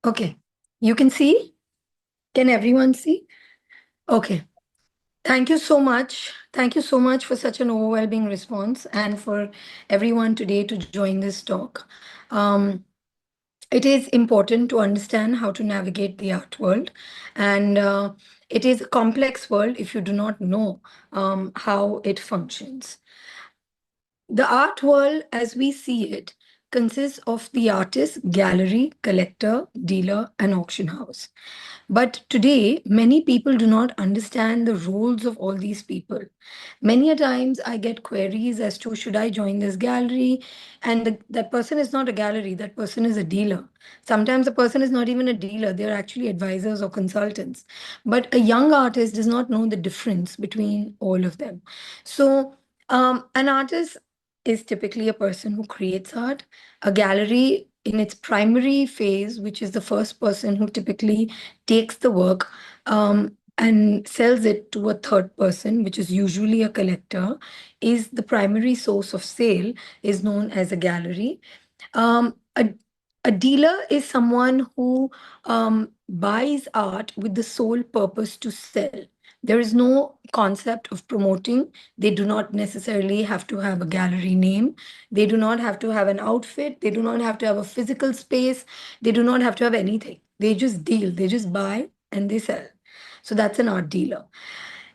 Okay. You can see? Can everyone see? Okay. Thank you so much. Thank you so much for such an overwhelming response and for everyone today to join this talk. Um, it is important to understand how to navigate the art world, and it is a complex world if you do not know how it functions. The art world, as we see it, consists of the artist, gallery, collector, dealer, and auction house. But today, many people do not understand the roles of all these people. Many a times I get queries as to should I join this gallery? And that person is not a gallery, that person is a dealer. Sometimes the person is not even a dealer, they're actually advisors or consultants. But a young artist does not know the difference between all of them. So, an artist is typically a person who creates art. A gallery, in its primary phase, which is the first person who typically takes the work and sells it to a third person, which is usually a collector, is the primary source of sale, is known as a gallery. Um, a, a dealer is someone who buys art with the sole purpose to sell. There is no concept of promoting. They do not necessarily have to have a gallery name. They do not have to have an outfit. They do not have to have a physical space. They do not have to have anything. They just deal. They just buy and they sell. So that's an art dealer.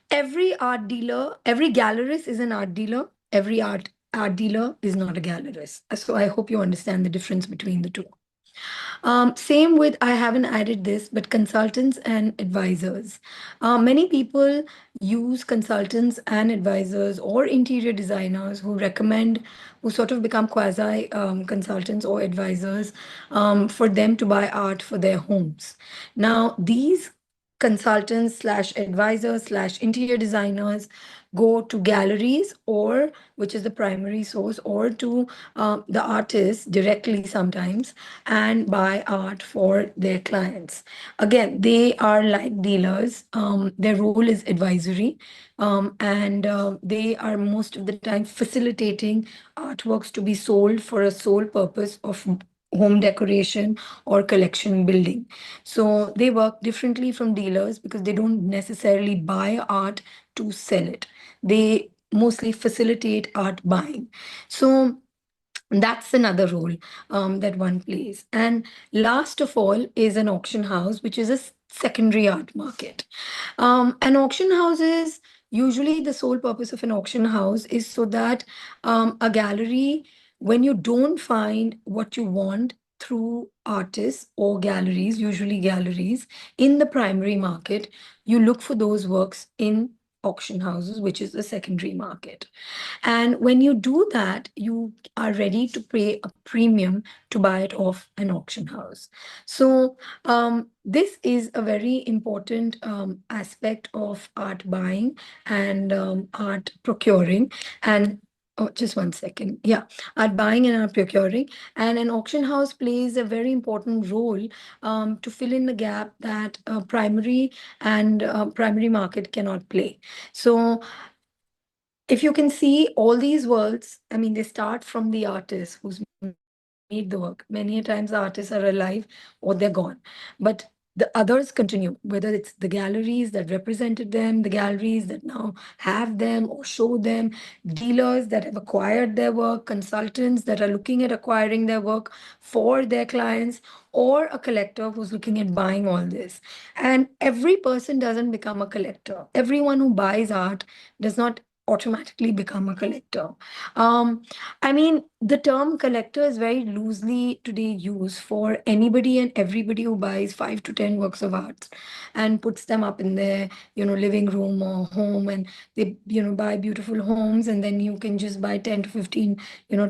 Every art dealer, every gallerist is an art dealer. Every art dealer is not a gallerist. So I hope you understand the difference between the two. Same with, I haven't added this, but consultants and advisors. Many people use consultants and advisors or interior designers who recommend, who sort of become quasi consultants or advisors for them to buy art for their homes. Now, these consultants slash advisors slash interior designers go to galleries, or which is the primary source, or to the artists directly sometimes, and buy art for their clients. Again, they are like dealers. Their role is advisory, and they are most of the time facilitating artworks to be sold for a sole purpose of home decoration or collection building. So they work differently from dealers because they don't necessarily buy art to sell it. They mostly facilitate art buying. So that's another role that one plays. And last of all is an auction house, which is a secondary art market. An auction house is usually, the sole purpose of an auction house is so that a gallery, when you don't find what you want through artists or galleries, usually galleries, in the primary market, you look for those works in auction houses, which is the secondary market. And when you do that, you are ready to pay a premium to buy it off an auction house. So this is a very important aspect of art buying and art procuring. And oh, just one second. Yeah, art buying and art procuring. And an auction house plays a very important role to fill in the gap that primary and primary market cannot play. So if you can see all these worlds, I mean, they start from the artist who's made the work. Many a times the artists are alive or they're gone. But the others continue, whether it's the galleries that represented them, the galleries that now have them or show them, dealers that have acquired their work, consultants that are looking at acquiring their work for their clients, or a collector who's looking at buying all this. And every person doesn't become a collector. Everyone who buys art does not automatically become a collector. Um, I mean, the term collector is very loosely today used for anybody and everybody who buys 5 to 10 works of art and puts them up in their, living room or home, and they, buy beautiful homes, and then you can just buy 10 to 15,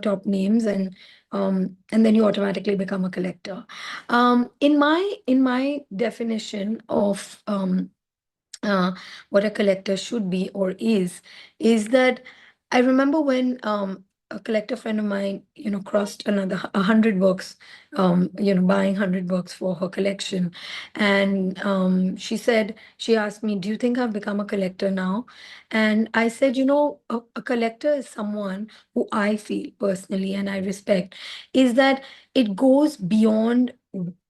top names, and then you automatically become a collector. In my definition of uh, what a collector should be or is that I remember when a collector friend of mine, crossed another 100 works, buying 100 works for her collection. And she asked me, do you think I've become a collector now? And I said, a collector is someone who I feel personally and I respect, is that it goes beyond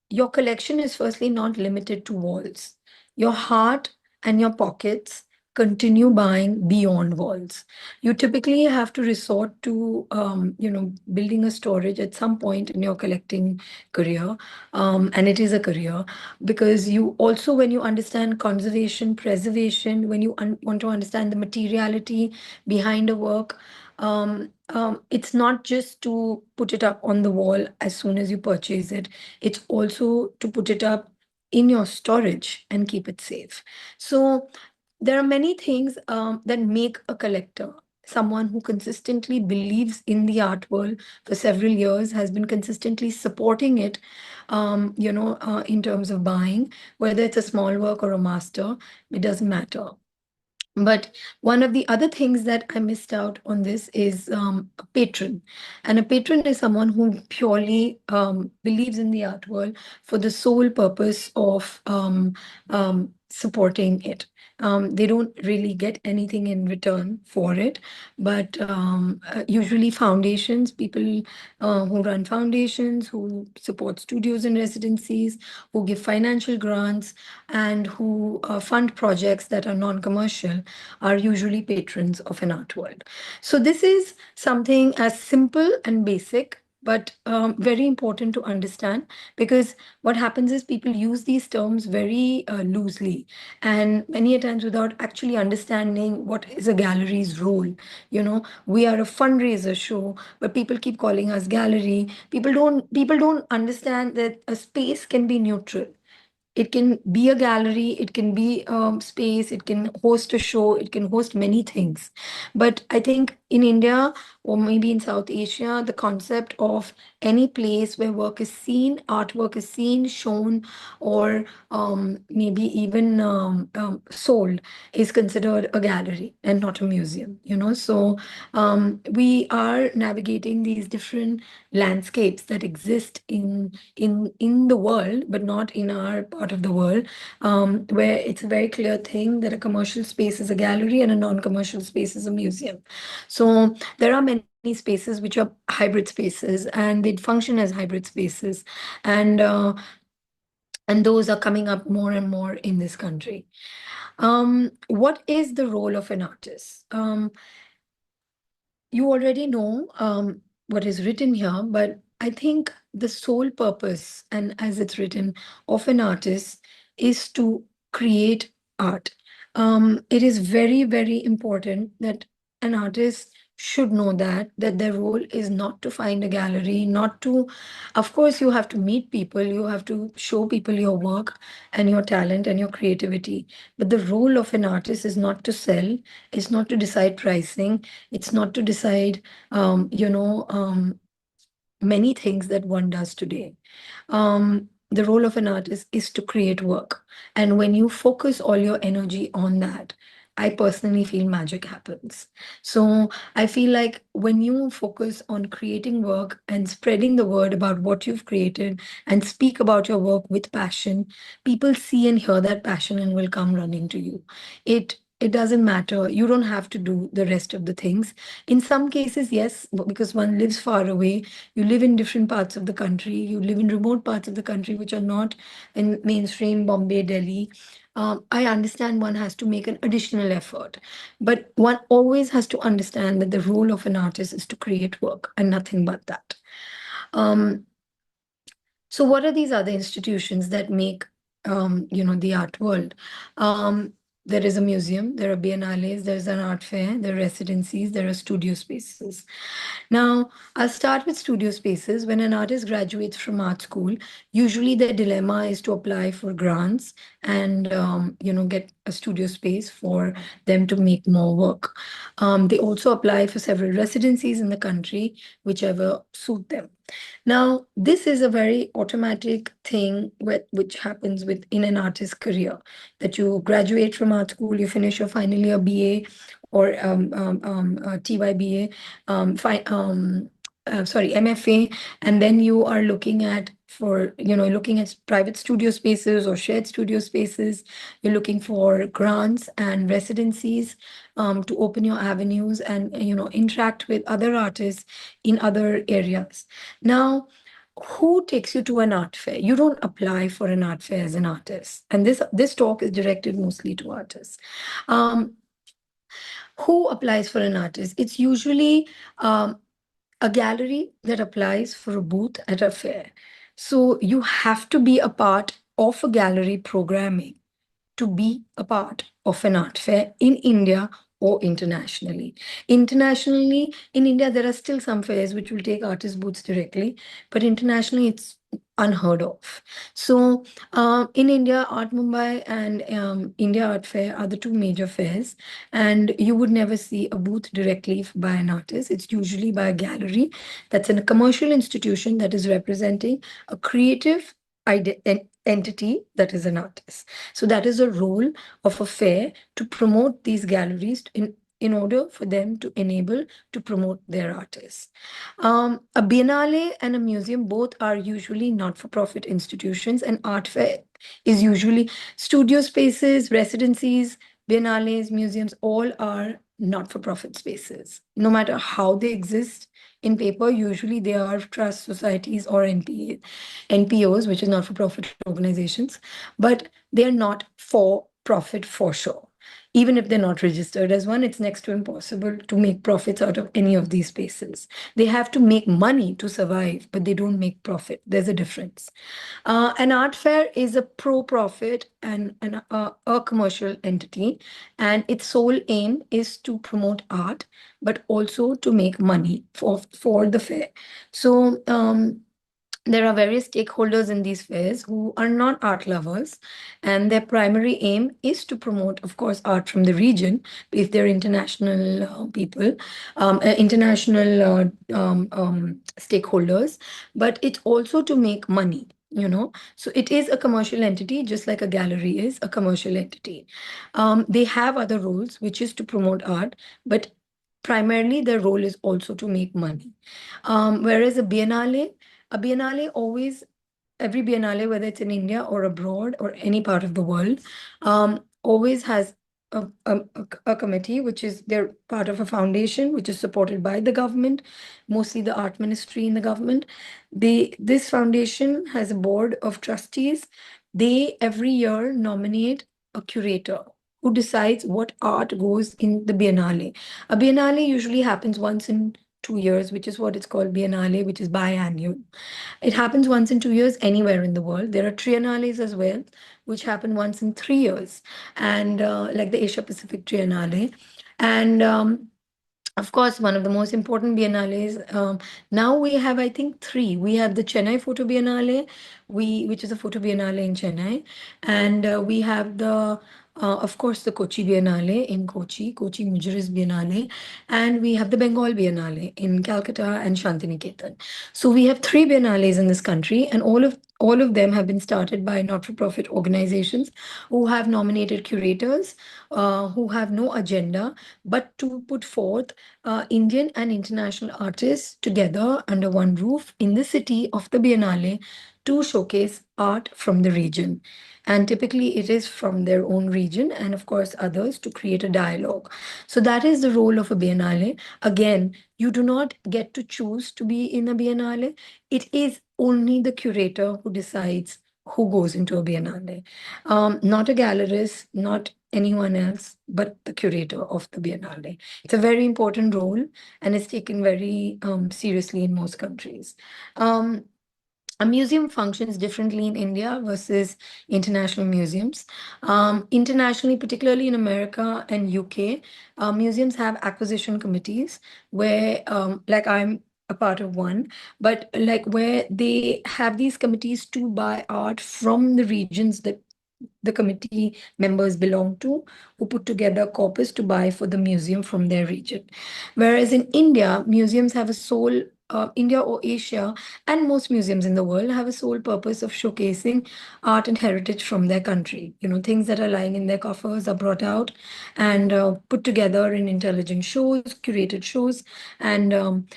your collection is firstly not limited to walls. Your heart and your pockets continue buying beyond walls. You typically have to resort to, building a storage at some point in your collecting career, and it is a career because you also, when you understand conservation, preservation, when you want to understand the materiality behind a work, it's not just to put it up on the wall as soon as you purchase it. It's also to put it up in your storage and keep it safe. So there are many things that make a collector someone who consistently believes in the art world for several years, has been consistently supporting it, in terms of buying, whether it's a small work or a master, it doesn't matter. But one of the other things that I missed out on this is a patron. And a patron is someone who purely believes in the art world for the sole purpose of supporting it. They don't really get anything in return for it, but usually foundations, people who run foundations, who support studios and residencies, who give financial grants, and who fund projects that are non-commercial are usually patrons of an art world. So this is something as simple and basic, but very important to understand, because what happens is people use these terms very loosely and many a times without actually understanding what is a gallery's role. We are a fundraiser show, but people keep calling us gallery. People don't understand that a space can be neutral. It can be a gallery, it can be space, it can host a show, it can host many things. But I think in India or maybe in South Asia, the concept of any place where work is seen, artwork is seen, shown, or maybe even sold is considered a gallery and not a museum. So we are navigating these different landscapes that exist in the world, but not in our part of the world, where it's a very clear thing that a commercial space is a gallery and a non-commercial space is a museum. So there are many spaces which are hybrid spaces, and they function as hybrid spaces, and those are coming up more and more in this country. What is the role of an artist? You already know what is written here, but I think the sole purpose, and as it's written, of an artist is to create art. It is very, very important that an artist should know that their role is not to find a gallery, not to, of course, you have to meet people, you have to show people your work and your talent and your creativity. But the role of an artist is not to sell, it's not to decide pricing, it's not to decide, many things that one does today. The role of an artist is to create work. And when you focus all your energy on that, I personally feel magic happens. So I feel like when you focus on creating work and spreading the word about what you've created and speak about your work with passion, people see and hear that passion and will come running to you. It doesn't matter. You don't have to do the rest of the things. In some cases, yes, because one lives far away, you live in different parts of the country, you live in remote parts of the country which are not in mainstream Bombay, Delhi. I understand one has to make an additional effort, but one always has to understand that the role of an artist is to create work and nothing but that. Um, so what are these other institutions that make, the art world? There is a museum, there are biennales, there's an art fair, there are residencies, there are studio spaces. Now, I'll start with studio spaces. When an artist graduates from art school, usually their dilemma is to apply for grants and, get a studio space for them to make more work. They also apply for several residencies in the country, whichever suit them. Now, this is a very automatic thing which happens within an artist's career, that you graduate from art school, you finish your final year BA or TYBA, sorry, MFA, and then you are looking at private studio spaces or shared studio spaces. You're looking for grants and residencies to open your avenues and interact with other artists in other areas. Now, who takes you to an art fair? You don't apply for an art fair as an artist. And this talk is directed mostly to artists. Um, who applies for an artist? It's usually a gallery that applies for a booth at a fair. So you have to be a part of a gallery programming to be a part of an art fair in India or internationally. Internationally, in India, there are still some fairs which will take artist booths directly, but internationally, it's unheard of. So, in India, Art Mumbai and India Art Fair are the two major fairs, and you would never see a booth directly by an artist. It's usually by a gallery that's in a commercial institution that is representing a creative entity that is an artist. So that is a role of a fair to promote these galleries in order for them to enable to promote their artists. A biennale and a museum both are usually not-for-profit institutions, and art fair is usually studio spaces, residencies, biennales, museums, all are not-for-profit spaces. No matter how they exist in paper, usually they are trust societies or NPOs, which is not-for-profit organizations, but they are not for profit for sure. Even if they're not registered as one, it's next to impossible to make profits out of any of these spaces. They have to make money to survive, but they don't make profit. There's a difference. An art fair is a pro-profit and a commercial entity, and its sole aim is to promote art, but also to make money for the fair. So there are various stakeholders in these fairs who are not art lovers, and their primary aim is to promote, of course, art from the region, if they're international people, international stakeholders, but it's also to make money. So it is a commercial entity, just like a gallery is a commercial entity. They have other roles, which is to promote art, but primarily their role is also to make money. Whereas a biennale always, every biennale, whether it's in India or abroad or any part of the world, always has a committee, which is they're part of a foundation, which is supported by the government, mostly the art ministry in the government. This foundation has a board of trustees. They every year nominate a curator who decides what art goes in the biennale. A biennale usually happens once in 2 years, which is what it's called biennale, which is biannual. It happens once in 2 years anywhere in the world. There are triennales as well, which happen once in 3 years, and like the Asia Pacific Triennale. And of course, one of the most important biennales. Now we have, I think, three. We have the Chennai Photo Biennale, which is a photo biennale in Chennai, and we have of course, the Kochi Biennale in Kochi, Kochi Mujeres Biennale, and we have the Bengal Biennale in Calcutta and Shantiniketan. So we have three biennales in this country, and all of them have been started by not-for-profit organizations who have nominated curators, who have no agenda but to put forth Indian and international artists together under one roof in the city of the Biennale to showcase art from the region. And typically, it is from their own region and, of course, others to create a dialogue. So, that is the role of a Biennale. Again, you do not get to choose to be in a Biennale. It is only the curator who decides who goes into a Biennale. Not a gallerist, not anyone else, but the curator of the Biennale. It's a very important role and it's taken very seriously in most countries. Um, a museum functions differently in India versus international museums. Internationally, particularly in America and UK, museums have acquisition committees where, like I'm a part of one, but like where they have these committees to buy art from the regions that the committee members belong to, who put together corpus to buy for the museum from their region. Whereas in India, museums have a sole, India or Asia, and most museums in the world have a sole purpose of showcasing art and heritage from their country. Things that are lying in their coffers are brought out and put together in intelligent shows, curated shows, and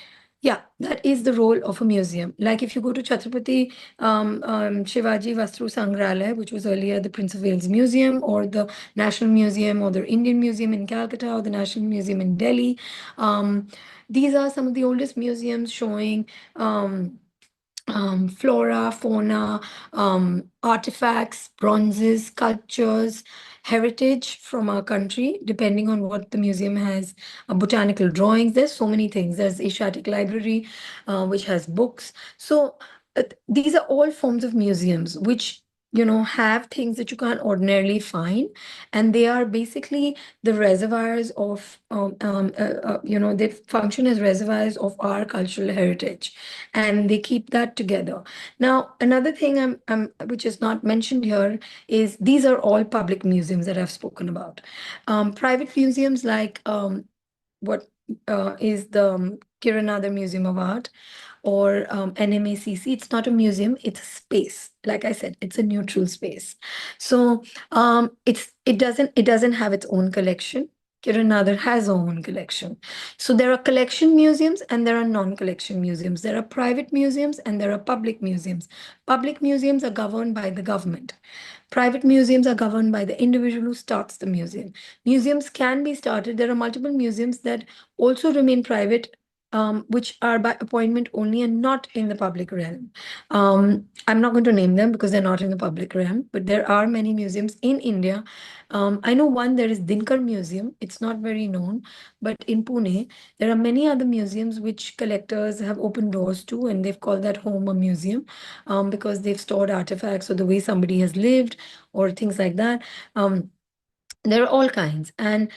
yeah, that is the role of a museum. Like if you go to Chhatrapati Shivaji Vastru Sangrahalaya, which was earlier the Prince of Wales Museum, or the National Museum, or the Indian Museum in Calcutta, or the National Museum in Delhi. These are some of the oldest museums showing flora, fauna, artifacts, bronzes, sculptures, heritage from our country, depending on what the museum has, botanical drawings. There's so many things. There's Asiatic Library, which has books. So these are all forms of museums which have things that you can't ordinarily find, and they are basically the reservoirs of they function as reservoirs of our cultural heritage, and they keep that together. Now, another thing which is not mentioned here is these are all public museums that I've spoken about. Private museums like what is the Kiranadar Museum of Art, or NMACC. It's not a museum, it's a space. Like I said, it's a neutral space. So it doesn't have its own collection. Kiranadar has her own collection. So there are collection museums and there are non-collection museums. There are private museums and there are public museums. Public museums are governed by the government. Private museums are governed by the individual who starts the museum. Museums can be started. There are multiple museums that also remain private, which are by appointment only and not in the public realm. I'm not going to name them because they're not in the public realm, but there are many museums in India. I know one, there is Dinkar Museum. It's not very known, but in Pune, there are many other museums which collectors have opened doors to, and they've called that home a museum, because they've stored artifacts or the way somebody has lived or things like that. There are all kinds, and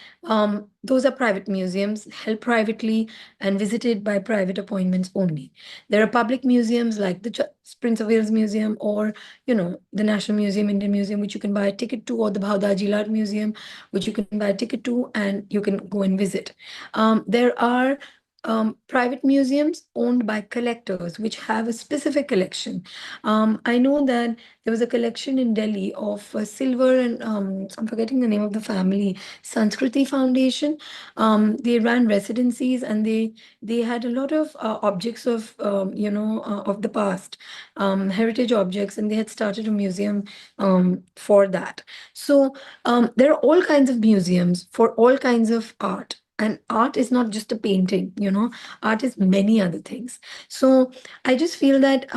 those are private museums held privately and visited by private appointments only. There are public museums like the Prince of Wales Museum, or the National Museum, Indian Museum, which you can buy a ticket to, or the Bhaudaji Art Museum, which you can buy a ticket to and you can go and visit. There are private museums owned by collectors which have a specific collection. I know that there was a collection in Delhi of silver, and I'm forgetting the name of the family, Sanskriti Foundation. They ran residencies, and they had a lot of objects of of the past, heritage objects, and they had started a museum for that. So there are all kinds of museums for all kinds of art. And art is not just a painting, art is many other things. So I just feel that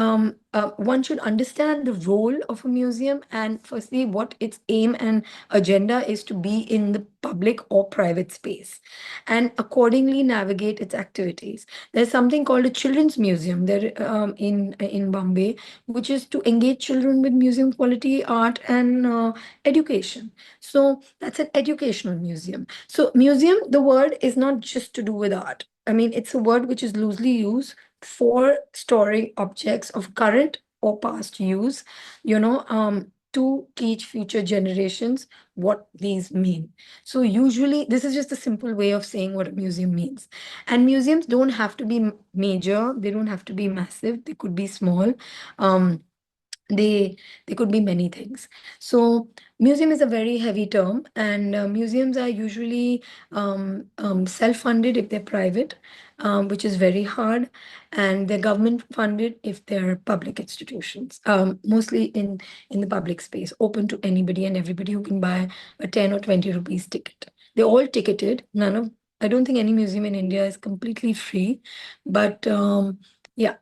one should understand the role of a museum, and firstly, what its aim and agenda is to be in the public or private space, and accordingly navigate its activities. There's something called a children's museum there, in Bombay, which is to engage children with museum quality art and education. So that's an educational museum. So museum, the word is not just to do with art. I mean, it's a word which is loosely used for storing objects of current or past use, to teach future generations what these mean. So usually, this is just a simple way of saying what a museum means. And museums don't have to be major, they don't have to be massive, they could be small. Um, they could be many things. So museum is a very heavy term, and museums are usually self-funded if they're private, which is very hard, and they're government funded if they're public institutions, mostly in the public space, open to anybody and everybody who can buy a 10 or 20 rupees ticket. They're all ticketed. I don't think any museum in India is completely free, but yeah.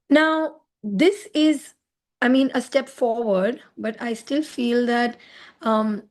Now, this is, I mean, a step forward, but I still feel that um,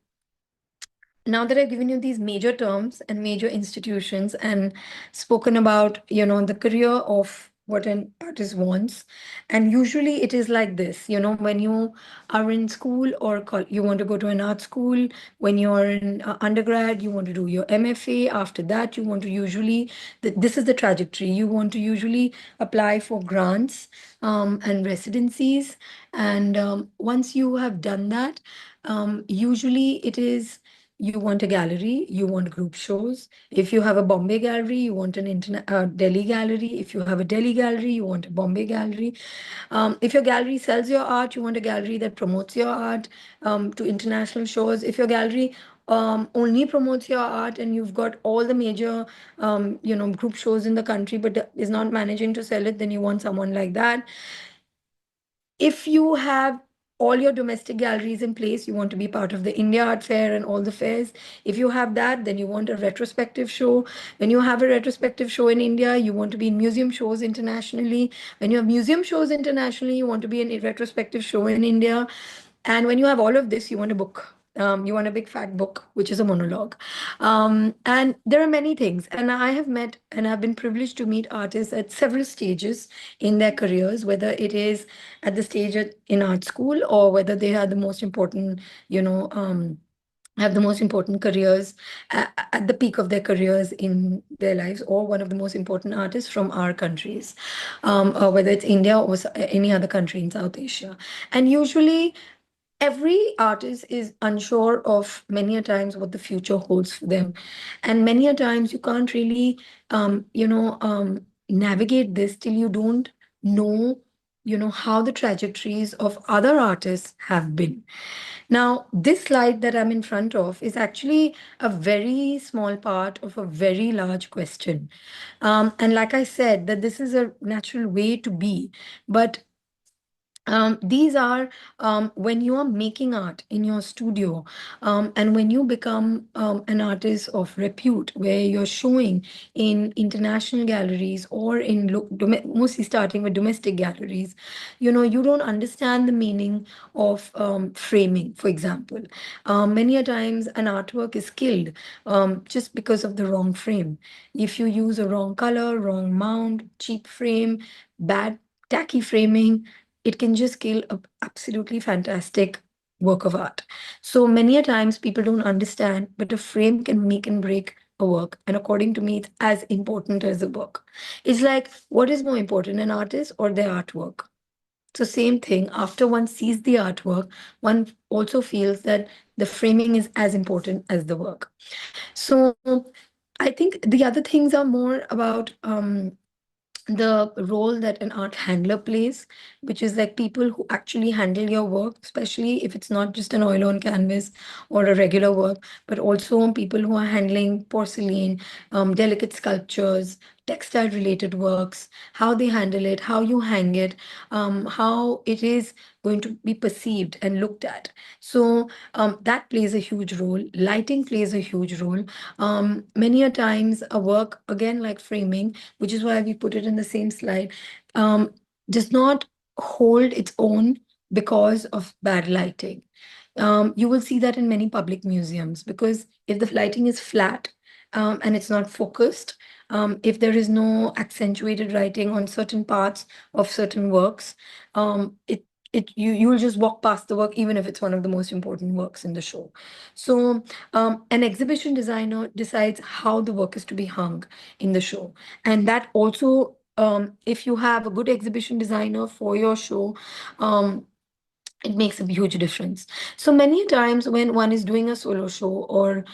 now that I've given you these major terms and major institutions and spoken about, the career of what an artist wants, and usually it is like this, when you are in school or you want to go to an art school, when you're in undergrad, you want to do your MFA. After that, you want to usually, this is the trajectory. You want to usually apply for grants and residencies. And once you have done that, usually it is you want a gallery, you want group shows. If you have a Bombay gallery, you want an Delhi gallery. If you have a Delhi gallery, you want a Bombay gallery. If your gallery sells your art, you want a gallery that promotes your art to international shows. If your gallery only promotes your art and you've got all the major, group shows in the country, but is not managing to sell it, then you want someone like that. If you have all your domestic galleries in place, you want to be part of the India Art Fair and all the fairs. If you have that, then you want a retrospective show. When you have a retrospective show in India, you want to be in museum shows internationally. When you have museum shows internationally, you want to be in a retrospective show in India. And when you have all of this, you want a book. You want a big fat book, which is a monologue. And there are many things. And I have met and I've been privileged to meet artists at several stages in their careers, whether it is at the stage in art school or whether they are the most important, you know, have the most important careers at the peak of their careers in their lives, or one of the most important artists from our countries, or whether it's India or any other country in South Asia. And usually, every artist is unsure of many a times what the future holds for them, and many a times you can't really navigate this till you don't know how the trajectories of other artists have been. Now, this slide that I'm in front of is actually a very small part of a very large question. And like I said, that this is a natural way to be. But these are when you are making art in your studio, and when you become an artist of repute, where you're showing in international galleries or in mostly starting with domestic galleries, you don't understand the meaning of framing, for example. Many a times an artwork is killed just because of the wrong frame. If you use a wrong color, wrong mount, cheap frame, bad tacky framing, it can just kill a absolutely fantastic work of art. So many a times people don't understand, but a frame can make and break a work. And according to me, it's as important as the work. It's like, what is more important, an artist or their artwork? So same thing, after one sees the artwork, one also feels that the framing is as important as the work. So I think the other things are more about the role that an art handler plays, which is like people who actually handle your work, especially if it's not just an oil on canvas or a regular work, but also people who are handling porcelain, delicate sculptures, textile related works, how they handle it, how you hang it, how it is going to be perceived and looked at. So that plays a huge role. Lighting plays a huge role. Many a times, a work, again, like framing, which is why we put it in the same slide, does not hold its own because of bad lighting. You will see that in many public museums, because if the lighting is flat and it's not focused, if there is no accentuated writing on certain parts of certain works, you will just walk past the work, even if it's one of the most important works in the show. So an exhibition designer decides how the work is to be hung in the show, and that also, if you have a good exhibition designer for your show, it makes a huge difference. So many times when one is doing a solo show, or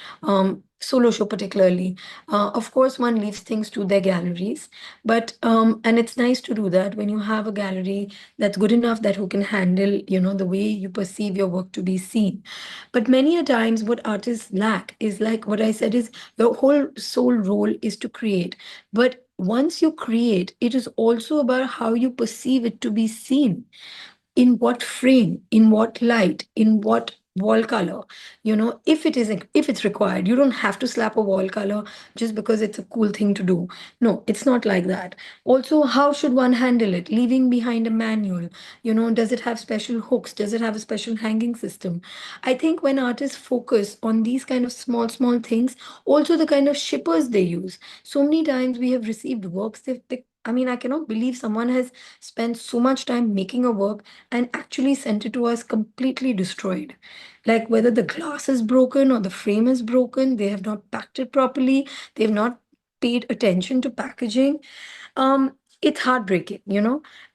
solo show particularly, of course one leaves things to their galleries, but and it's nice to do that when you have a gallery that's good enough, that who can handle the way you perceive your work to be seen. But many a times what artists lack is, like what I said, is your whole sole role is to create. But once you create, it is also about how you perceive it to be seen, in what frame, in what light, in what wall color. If it's required, you don't have to slap a wall color just because it's a cool thing to do. No, it's not like that. Also, how should one handle it, leaving behind a manual? Does it have special hooks? Does it have a special hanging system? I think when artists focus on these kind of small things, also the kind of shippers they use. So many times we have received works I mean, I cannot believe someone has spent so much time making a work and actually sent it to us completely destroyed. Like, whether the glass is broken or the frame is broken, they have not packed it properly, they have not paid attention to packaging. It's heartbreaking.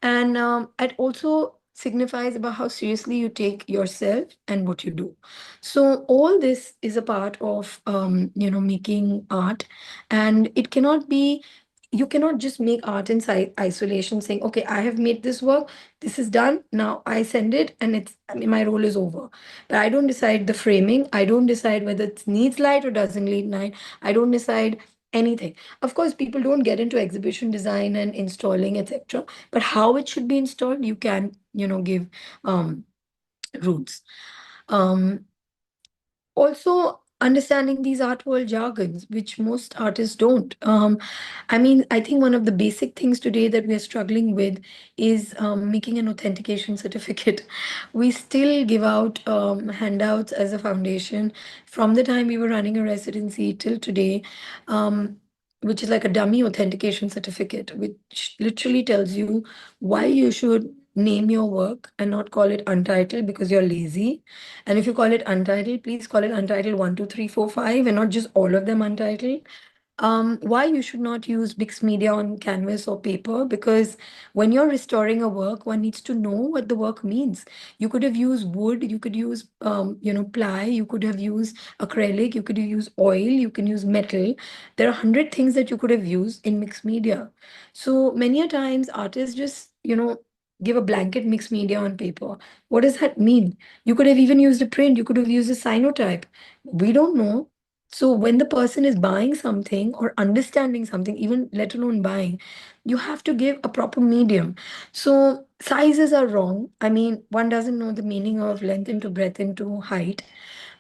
And it also signifies about how seriously you take yourself and what you do. So all this is a part of making art, and it cannot be. You cannot just make art in isolation, saying, okay, I have made this work, this is done, now I send it, and I mean, my role is over. But I don't decide the framing, I don't decide whether it needs light or doesn't need light, I don't decide anything. Of course, people don't get into exhibition design and installing, etc. But how it should be installed, you can, give um, roots. Um, Also understanding these art world jargons, which most artists don't. I mean, I think one of the basic things today that we are struggling with is making an authentication certificate. We still give out handouts as a foundation from the time we were running a residency till today, um, which is like a dummy authentication certificate, which literally tells you why you should name your work and not call it untitled because you're lazy, and if you call it untitled, please call it untitled 1, 2, 3, 4, 5, and not just all of them untitled. Why you should not use mixed media on canvas or paper? Because when you're restoring a work, one needs to know what the work means. You could have used wood, you could use, ply, you could have used acrylic, you could use oil, you can use metal. There are 100 things that you could have used in mixed media. So many a times artists just, give a blanket mixed media on paper. What does that mean? You could have even used a print, you could have used a cyanotype. We don't know. So when the person is buying something or understanding something, even let alone buying, you have to give a proper medium. So sizes are wrong. I mean, one doesn't know the meaning of length into breadth into height.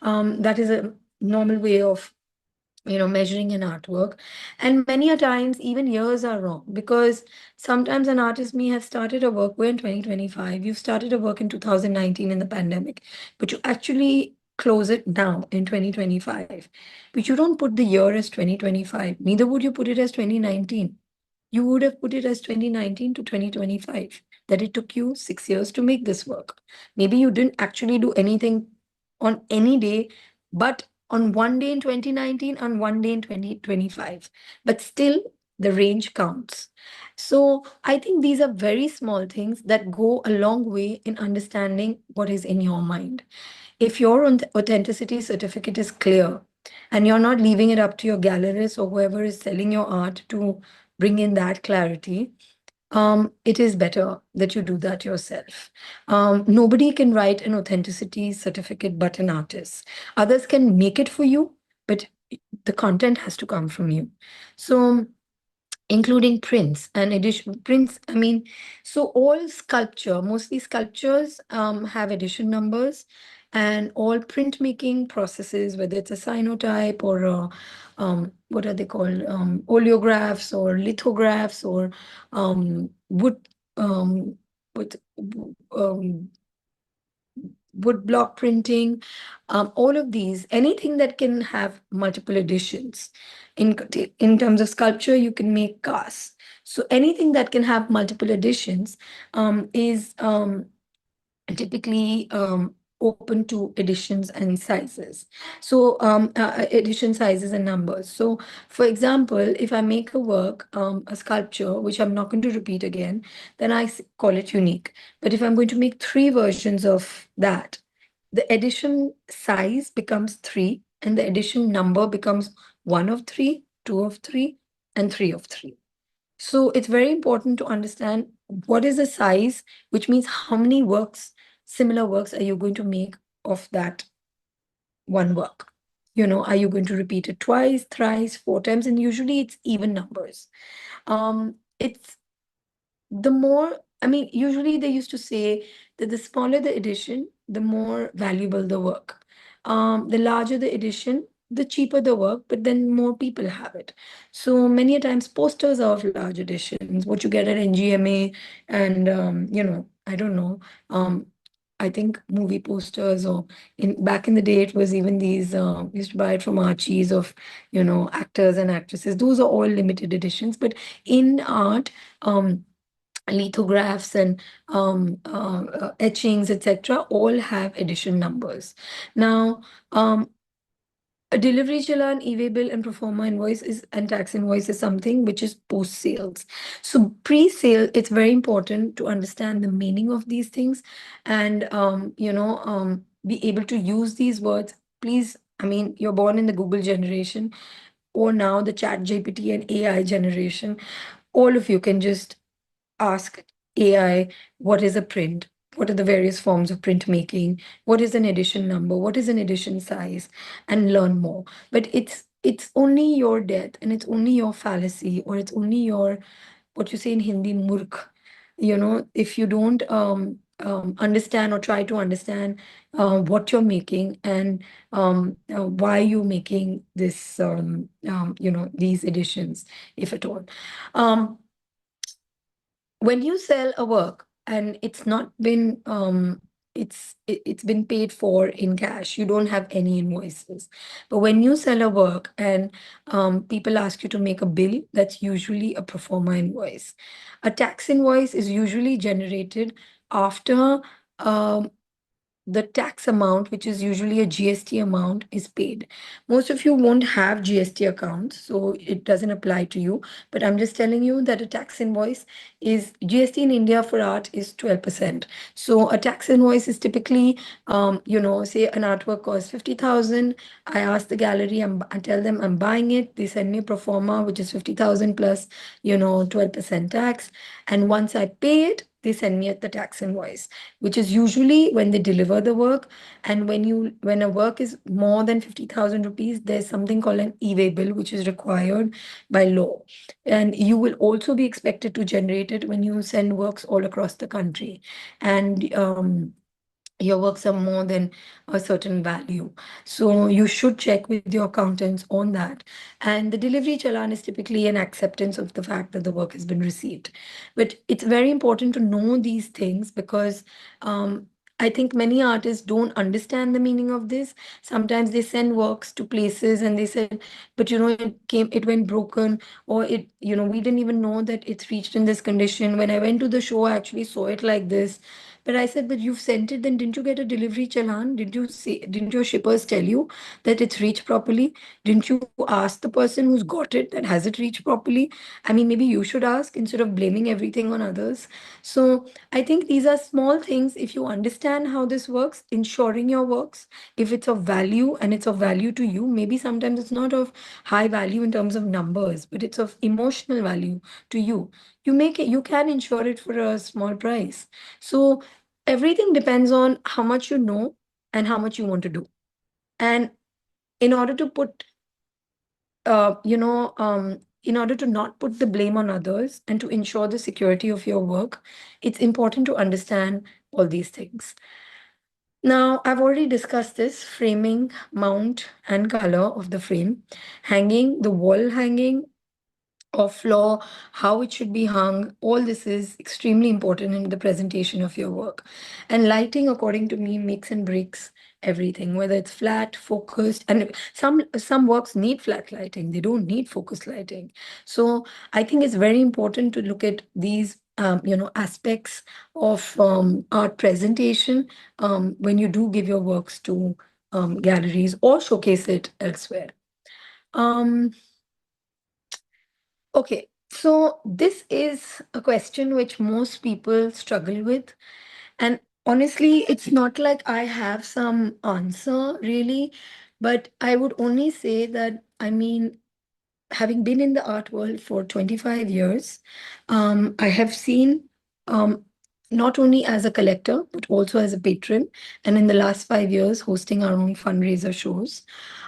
That is a normal way of measuring an artwork. And many a times even years are wrong, because sometimes an artist may have started a work, we're in 2025, you've started a work in 2019 in the pandemic, but you actually close it now in 2025, but you don't put the year as 2025, neither would you put it as 2019. You would have put it as 2019 to 2025, that it took you 6 years to make this work. Maybe you didn't actually do anything on any day, but on one day in 2019, on one day in 2025. But still, the range counts. So I think these are very small things that go a long way in understanding what is in your mind. If your authenticity certificate is clear and you're not leaving it up to your gallerist or whoever is selling your art to bring in that clarity, it is better that you do that yourself. Nobody can write an authenticity certificate but an artist. Others can make it for you, but the content has to come from you. So including prints and edition prints. I mean, so all sculpture, mostly sculptures, have edition numbers, and all printmaking processes, whether it's a cyanotype or what are they called, oleographs or lithographs or wood, with um, wood block printing, all of these, anything that can have multiple editions. In terms of sculpture, you can make casts. So anything that can have multiple editions is typically open to editions and sizes. So edition sizes and numbers. So for example, if I make a work, a sculpture, which I'm not going to repeat again, then I call it unique. But if I'm going to make 3 versions of that, the edition size becomes 3 and the edition number becomes 1 of 3, 2 of 3, and 3 of 3. So it's very important to understand what is the size, which means how many works, similar works, are you going to make of that one work? Are you going to repeat it twice, thrice, 4 times? And usually it's even numbers. It's the more, I mean, usually they used to say that the smaller the edition, the more valuable the work. The larger the edition, the cheaper the work, but then more people have it. So many a times posters are of large editions, what you get at NGMA, and I don't know. I think movie posters, or in back in the day it was even these used to buy it from Archie's of actors and actresses. Those are all limited editions, but in art, lithographs and etchings, etc., all have edition numbers. Now, a delivery challan, e-way bill, and proforma invoice is and tax invoice is something which is post sales. So pre-sale, it's very important to understand the meaning of these things and be able to use these words. Please, I mean, you're born in the Google generation or now the Chat GPT and AI generation. All of you can just ask AI, what is a print? What are the various forms of printmaking? What is an edition number? What is an edition size? And learn more. But it's only your death and it's only your fallacy, or it's only your, what you say in Hindi, murk. If you don't understand or try to understand what you're making and why you're making this, these editions, if at all. Um, when you sell a work and it's not been it's been paid for in cash, you don't have any invoices. But when you sell a work and people ask you to make a bill, that's usually a pro forma invoice. A tax invoice is usually generated after um, the tax amount, which is usually a GST amount, is paid. Most of you won't have GST accounts, so it doesn't apply to you. But I'm just telling you that a tax invoice is GST in India for art is 12%. So a tax invoice is typically, say an artwork costs 50,000. I ask the gallery, I tell them I'm buying it. They send me a pro forma, which is 50,000 plus, 12% tax. And once I pay it, they send me the tax invoice, which is usually when they deliver the work. And when a work is more than 50,000 rupees, there's something called an e-way bill, which is required by law. And you will also be expected to generate it when you send works all across the country. And your works are more than a certain value. So you should check with your accountants on that. And the delivery challan is typically an acceptance of the fact that the work has been received. But it's very important to know these things because I think many artists don't understand the meaning of this. Sometimes they send works to places and they said, but it went broken, or we didn't even know that it's reached in this condition. When I went to the show, I actually saw it like this. But I said, but you've sent it, then didn't you get a delivery challan? Didn't your shippers tell you that it's reached properly? Didn't you ask the person who's got it that has it reached properly? I mean, maybe you should ask instead of blaming everything on others. So I think these are small things. If you understand how this works, ensuring your works, if it's of value and it's of value to you, maybe sometimes it's not of high value in terms of numbers, but it's of emotional value to you. You can insure it for a small price. So everything depends on how much you know and how much you want to do. And in order to put, in order to not put the blame on others and to ensure the security of your work, it's important to understand all these things. Now, I've already discussed this framing, mount, and color of the frame, hanging, the wall hanging, or floor, how it should be hung. All this is extremely important in the presentation of your work. And lighting, according to me, makes and breaks everything, whether it's flat, focused, and some works need flat lighting. They don't need focused lighting. So I think it's very important to look at these aspects of art presentation when you do give your works to galleries or showcase it elsewhere. Um, Okay, so this is a question which most people struggle with. And honestly, it's not like I have some answer really, but I would only say that, I mean, having been in the art world for 25 years, I have seen um, not only as a collector, but also as a patron, and in the last 5 years, hosting our own fundraiser shows.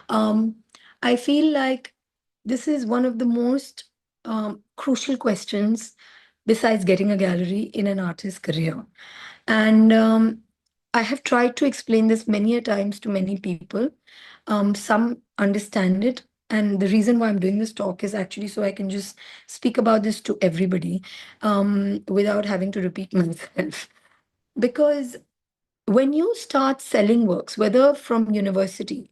Um, I feel like this is one of the most crucial questions besides getting a gallery in an artist's career. And I have tried to explain this many a times to many people. Some understand it. And the reason why I'm doing this talk is actually so I can just speak about this to everybody without having to repeat myself. Because when you start selling works, whether from university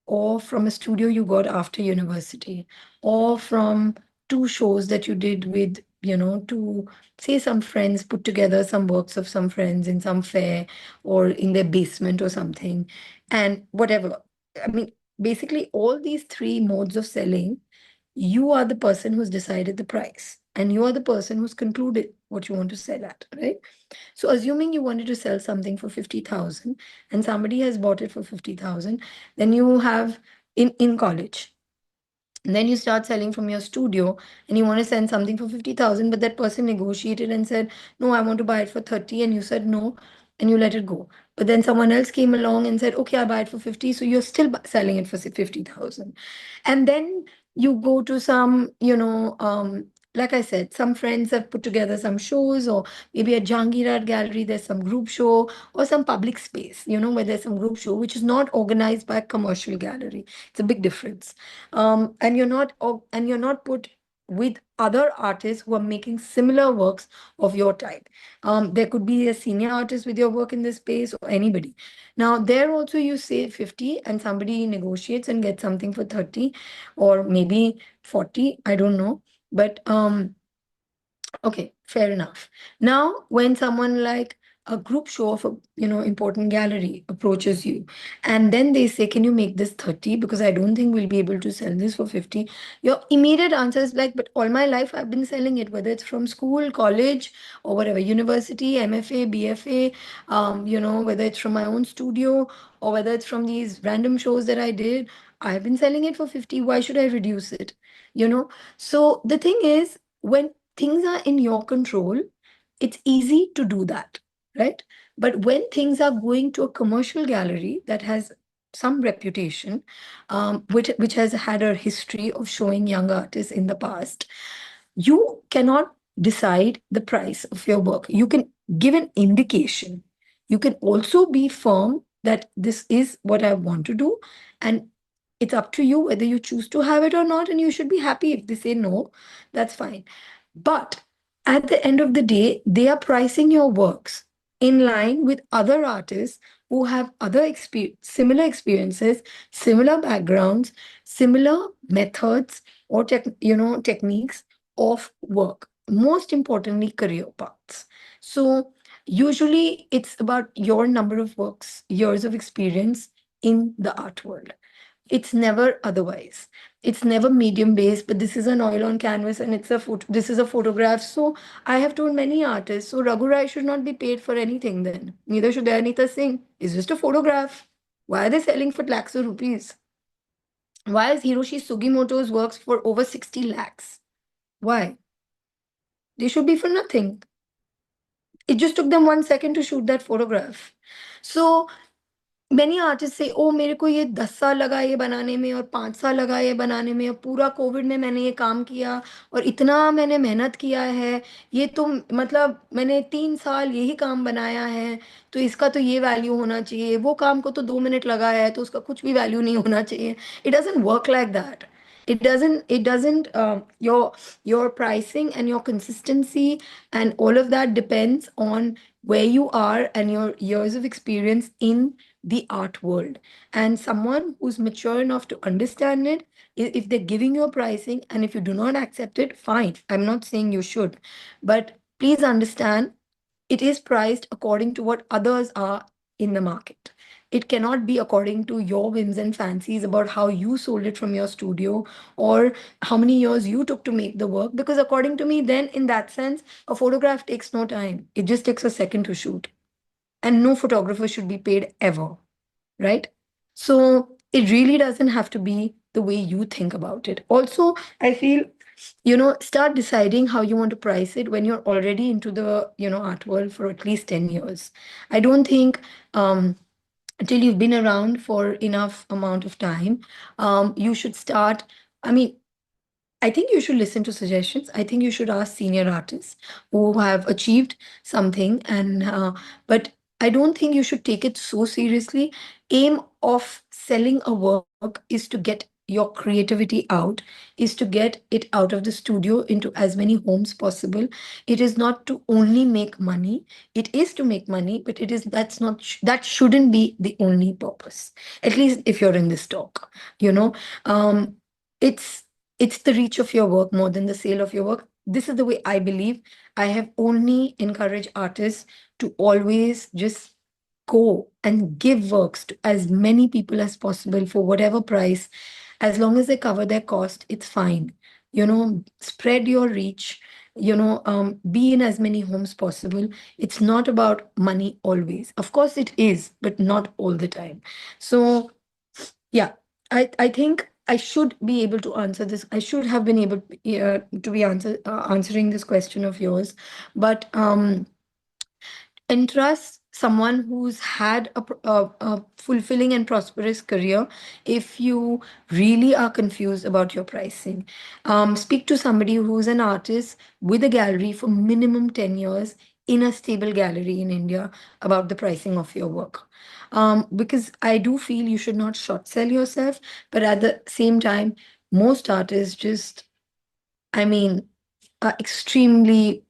or from a studio you got after university, or from two shows that you did with, to say some friends put together some works of some friends in some fair or in their basement or something, and whatever. I mean, basically, all these three modes of selling, you are the person who's decided the price, and you are the person who's concluded what you want to sell at, right? So assuming you wanted to sell something for 50,000 and somebody has bought it for 50,000, then you have in college. And then you start selling from your studio and you want to send something for 50,000, but that person negotiated and said, no, I want to buy it for 30. And you said no, and you let it go. But then someone else came along and said, okay, I'll buy it for 50. So you're still selling it for say, 50,000. And then you go to some, like I said, some friends have put together some shows, or maybe at Jangir Art Gallery, there's some group show, or some public space, where there's some group show, which is not organized by a commercial gallery. It's a big difference. And you're not put with other artists who are making similar works of your type. There could be a senior artist with your work in this space, or anybody. Now, there also you say 50 and somebody negotiates and gets something for 30 or maybe 40, I don't know. But okay, fair enough. Now, when someone like a group show of a important gallery approaches you, and then they say, "Can you make this 30? Because I don't think we'll be able to sell this for 50." Your immediate answer is like, "But all my life I've been selling it, whether it's from school, college, or whatever, university, MFA, BFA, whether it's from my own studio or whether it's from these random shows that I did. I've been selling it for 50. Why should I reduce it?" You know? So the thing is, when things are in your control, it's easy to do that, right? But when things are going to a commercial gallery that has some reputation, which has had a history of showing young artists in the past, you cannot decide the price of your work. You can give an indication. You can also be firm that this is what I want to do, and it's up to you whether you choose to have it or not, and you should be happy if they say no, that's fine. But at the end of the day, they are pricing your works in line with other artists who have similar experiences, similar backgrounds, similar methods or techniques of work. Most importantly, career paths. So usually it's about your number of works, years of experience in the art world. It's never otherwise. It's never medium based, but this is an oil on canvas and this is a photograph. So I have told many artists, so Raghu Rai should not be paid for anything then. Neither should Anita Singh. It's just a photograph. Why are they selling for lakhs of rupees? Why is Hiroshi Sugimoto's works for over 60 lakhs? Why? They should be for nothing. It just took them 1 second to shoot that photograph. So many artists say, "ओ मेरे को ये 10 साल लगा ये बनाने में और 5 साल लगा ये बनाने में और पूरा कोविड में मैंने ये काम किया और इतना मैंने मेहनत किया है, ये तो मतलब मैंने 3 साल यही काम बनाया है, तो इसका तो ये वैल्यू होना चाहिए, वो काम को तो 2 मिनट लगा है तो उसका कुछ भी वैल्यू नहीं होना चाहिए." It doesn't work like that. It doesn't your pricing and your consistency and all of that depends on where you are and your years of experience in the art world. And someone who's mature enough to understand it, if they're giving you a pricing and if you do not accept it, fine. I'm not saying you should, but please understand it is priced according to what others are in the market. It cannot be according to your whims and fancies about how you sold it from your studio or how many years you took to make the work. Because according to me, then in that sense, a photograph takes no time. It just takes a second to shoot. And no photographer should be paid ever, right? So it really doesn't have to be the way you think about it. Also, I feel, start deciding how you want to price it when you're already into the, art world for at least 10 years. I don't think till you've been around for enough amount of time, you should start. I mean, I think you should listen to suggestions. I think you should ask senior artists who have achieved something, and but I don't think you should take it so seriously. Aim of selling a work is to get your creativity out, is to get it out of the studio into as many homes possible. It is not to only make money. It is to make money, but that shouldn't be the only purpose. At least if you're in this talk, you know, um, it's it's the reach of your work more than the sale of your work. This is the way I believe. I have only encouraged artists to always just go and give works to as many people as possible for whatever price. As long as they cover their cost, it's fine. Spread your reach, be in as many homes possible. It's not about money always. Of course it is, but not all the time. So yeah, I think I should be able to answer this. I should have been able to be answering this question of yours. But entrust someone who's had a fulfilling and prosperous career, if you really are confused about your pricing, speak to somebody who's an artist with a gallery for minimum 10 years in a stable gallery in India about the pricing of your work. Because I do feel you should not short sell yourself, but at the same time, most artists just, I mean, extremely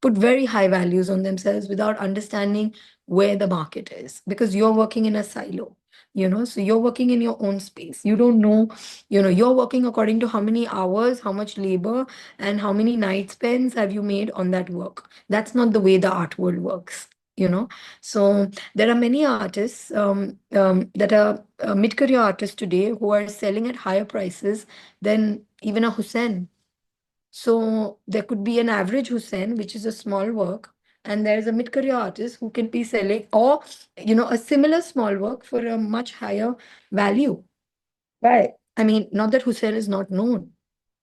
put very high values on themselves without understanding where the market is, because you're working in a silo, so you're working in your own space. You don't know, you're working according to how many hours, how much labor, and how many night spends have you made on that work. That's not the way the art world works. So there are many artists that are mid-career artists today who are selling at higher prices than even a Hussein. So there could be an average Hussein, which is a small work, and there is a mid-career artist who can be selling, or a similar small work for a much higher value. Right. I mean, not that Hussein is not known,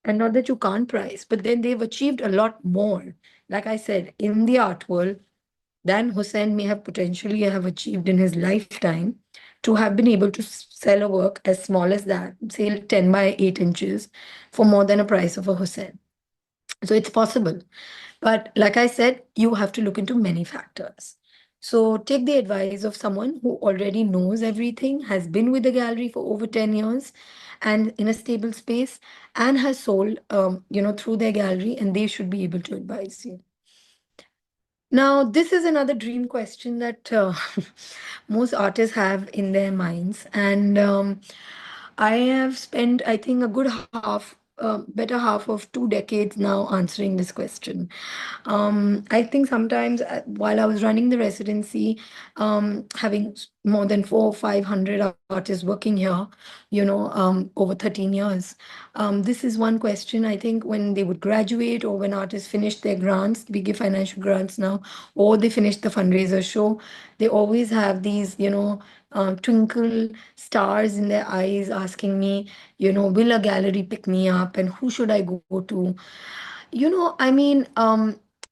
and not that you can't price, but then they've achieved a lot more. Like I said, in the art world, than Hussein may have potentially have achieved in his lifetime, to have been able to sell a work as small as that, say 10 by 8 inches, for more than a price of a Hussein. So it's possible. But like I said, you have to look into many factors. So take the advice of someone who already knows everything, has been with the gallery for over 10 years and in a stable space, and has sold, through their gallery, and they should be able to advise you. Now, this is another dream question that most artists have in their minds. And I have spent, I think, a good better half of 2 decades now answering this question. I think sometimes while I was running the residency, having more than 400 or 500 artists working here, over 13 years, this is one question. I think when they would graduate, or when artists finish their grants, we give financial grants now, or they finish the fundraiser show, they always have these, twinkle stars in their eyes asking me, will a gallery pick me up, and who should I go to? I mean,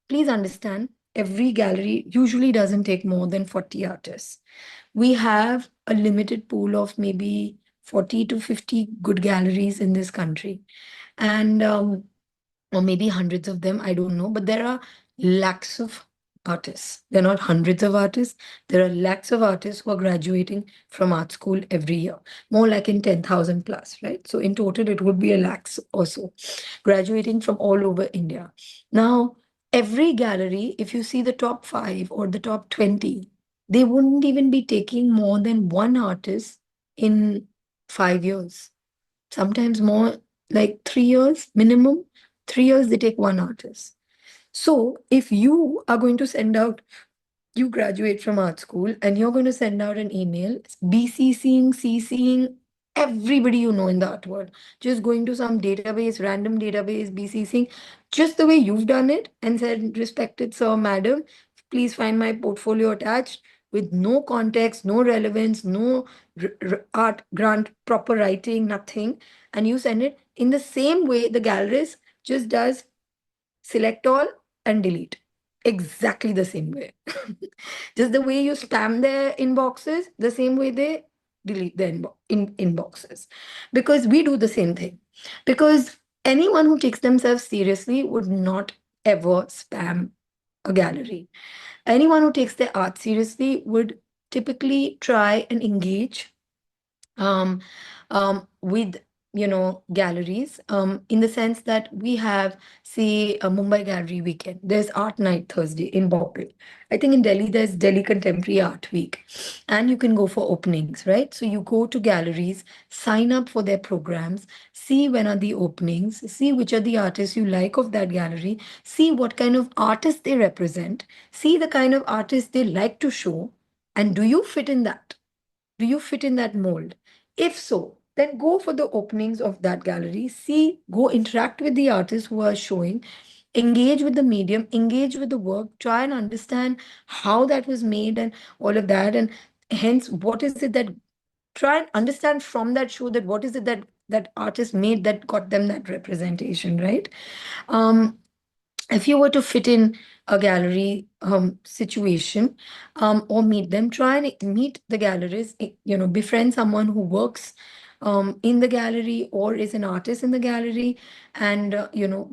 please understand, every gallery usually doesn't take more than 40 artists. We have a limited pool of maybe 40 to 50 good galleries in this country. And or maybe hundreds of them, I don't know, but there are lakhs of artists. There are not hundreds of artists. There are lakhs of artists who are graduating from art school every year, more like in 10,000 plus, right? So in total, it would be a lakhs or so graduating from all over India. Now, every gallery, if you see the top 5 or the top 20, they wouldn't even be taking more than one artist in 5 years, sometimes more, like 3 years minimum. 3 years they take one artist. So if you are going to send out, you graduate from art school and you're going to send out an email BCCing, CCing everybody you know in the art world, just going to some database, random database, BCCing, just the way you've done it, and said, respected sir, madam, please find my portfolio attached, with no context, no relevance, no art grant, proper writing, nothing, and you send it in the same way the gallerist just does select all and delete, exactly the same way. Just the way you spam their inboxes, the same way they delete their inboxes. Because we do the same thing. Because anyone who takes themselves seriously would not ever spam a gallery. Anyone who takes their art seriously would typically try and engage um, with galleries, in the sense that we have, say, a Mumbai Gallery Weekend. There's Art Night Thursday in Bombay. I think in Delhi there's Delhi Contemporary Art Week, and you can go for openings, right? So you go to galleries, sign up for their programs, see when are the openings, see which are the artists you like of that gallery, see what kind of artists they represent, see the kind of artists they like to show, and do you fit in that? Do you fit in that mold? If so, then go for the openings of that gallery. See, go interact with the artists who are showing, engage with the medium, engage with the work, try and understand how that was made and all of that. And hence, what is it that, try and understand from that show, that what is it that that artist made that got them that representation, right? Um, if you were to fit in a gallery situation, or meet them, try and meet the galleries, befriend someone who works in the gallery or is an artist in the gallery, and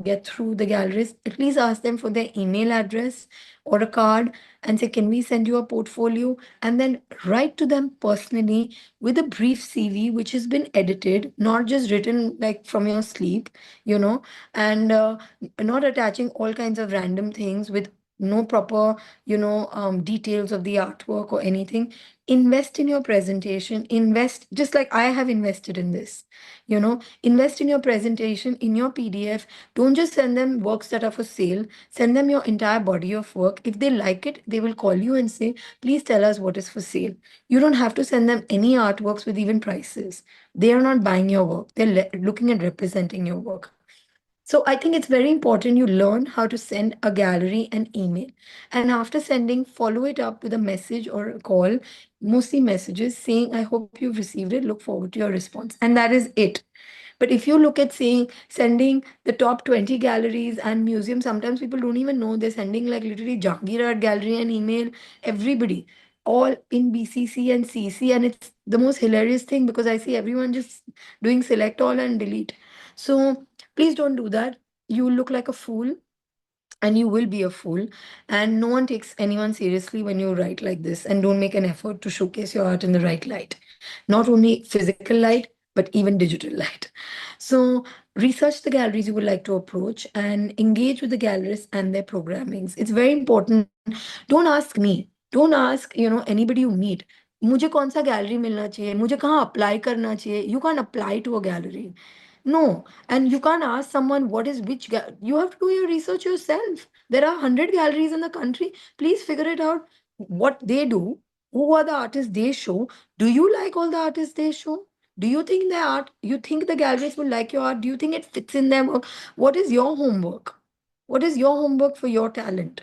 get through the galleries. At least ask them for their email address or a card and say, can we send you a portfolio? And then write to them personally with a brief CV which has been edited, not just written like from your sleep, you know and not attaching all kinds of random things with no proper details of the artwork or anything. Invest in your presentation, invest just like I have invested in this. Invest in your presentation, in your PDF. Don't just send them works that are for sale. Send them your entire body of work. If they like it, they will call you and say, please tell us what is for sale. You don't have to send them any artworks with even prices. They are not buying your work, they're looking at representing your work. So I think it's very important you learn how to send a gallery an email. And after sending, follow it up with a message or a call, mostly messages saying, I hope you've received it, look forward to your response. And that is it. But if you look at saying sending the top 20 galleries and museums, sometimes people don't even know they're sending like literally Jahangir Art Gallery and email everybody, all in BCC and CC. And it's the most hilarious thing because I see everyone just doing select all and delete. So please don't do that. You look like a fool and you will be a fool. And no one takes anyone seriously when you write like this and don't make an effort to showcase your art in the right light. Not only physical light, but even digital light. So research the galleries you would like to approach and engage with the gallerists and their programmings. It's very important. Don't ask me. Don't ask, anybody you meet. मुझे कौन सा gallery मिलना चाहिए मुझे कहाँ apply करना चाहिए you can't apply to a gallery. No, and you can't ask someone what is which. You have to do your research yourself. There are 100 galleries in the country. Please figure it out what they do. Who are the artists they show? Do you like all the artists they show? Do you think their art, you think the galleries will like your art? Do you think it fits in their work? What is your homework? What is your homework for your talent?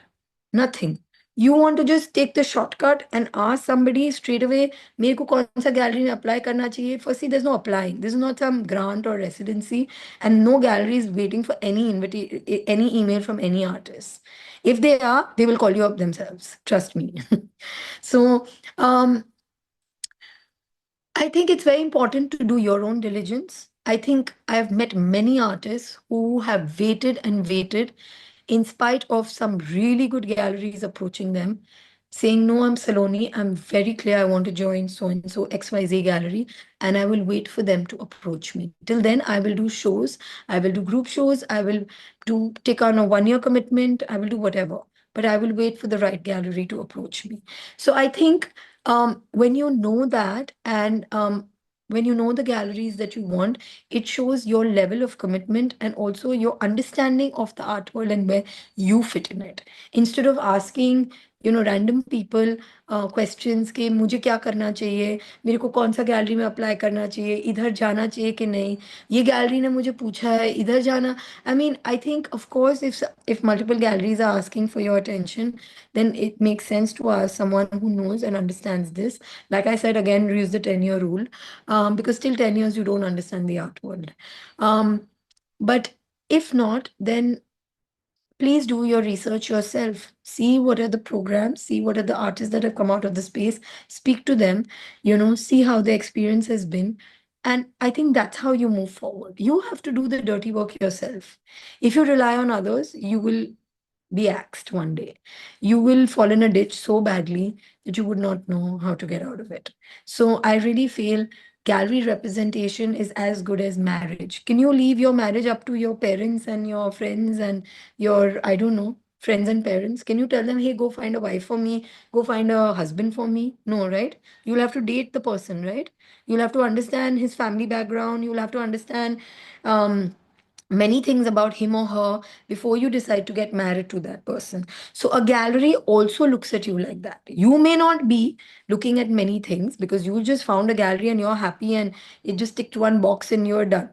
Nothing. You want to just take the shortcut and ask somebody straight away, मेरे को कौन सा gallery में apply करना चाहिए? Firstly, there's no applying. There's not some grant or residency, and no gallery is waiting for any email from any artist. If they are, they will call you up themselves. Trust me. So, um, I think it's very important to do your own diligence. I think I've met many artists who have waited and waited in spite of some really good galleries approaching them, saying, no, I'm Saloni, I'm very clear I want to join so and so XYZ gallery, and I will wait for them to approach me. Till then, I will do shows, I will do group shows, I will take on a 1 year commitment, I will do whatever, but I will wait for the right gallery to approach me. So I think when you know that, and when you know the galleries that you want, it shows your level of commitment and also your understanding of the art world and where you fit in it. Instead of asking, random people questions कि मुझे क्या करना चाहिए, मेरे को कौन सा gallery में अप्लाई करना चाहिए, इधर जाना चाहिए कि नहीं, ये गैलरी ने मुझे पूछा है इधर जाना. I mean, I think of course if multiple galleries are asking for your attention, then it makes sense to ask someone who knows and understands this. Like I said, again, use the 10-year rule, because till 10 years you don't understand the art world. Um, but if not, then please do your research yourself. See what are the programs, see what are the artists that have come out of the space, speak to them, see how the experience has been. And I think that's how you move forward. You have to do the dirty work yourself. If you rely on others, you will be axed one day. You will fall in a ditch so badly that you would not know how to get out of it. So I really feel gallery representation is as good as marriage. Can you leave your marriage up to your parents and your friends and your, I don't know, friends and parents? Can you tell them, hey, go find a wife for me, go find a husband for me? No, right? You'll have to date the person, right? You'll have to understand his family background. You'll have to understand many things about him or her before you decide to get married to that person. So a gallery also looks at you like that. You may not be looking at many things because you just found a gallery and you're happy and it just ticked one box and you're done.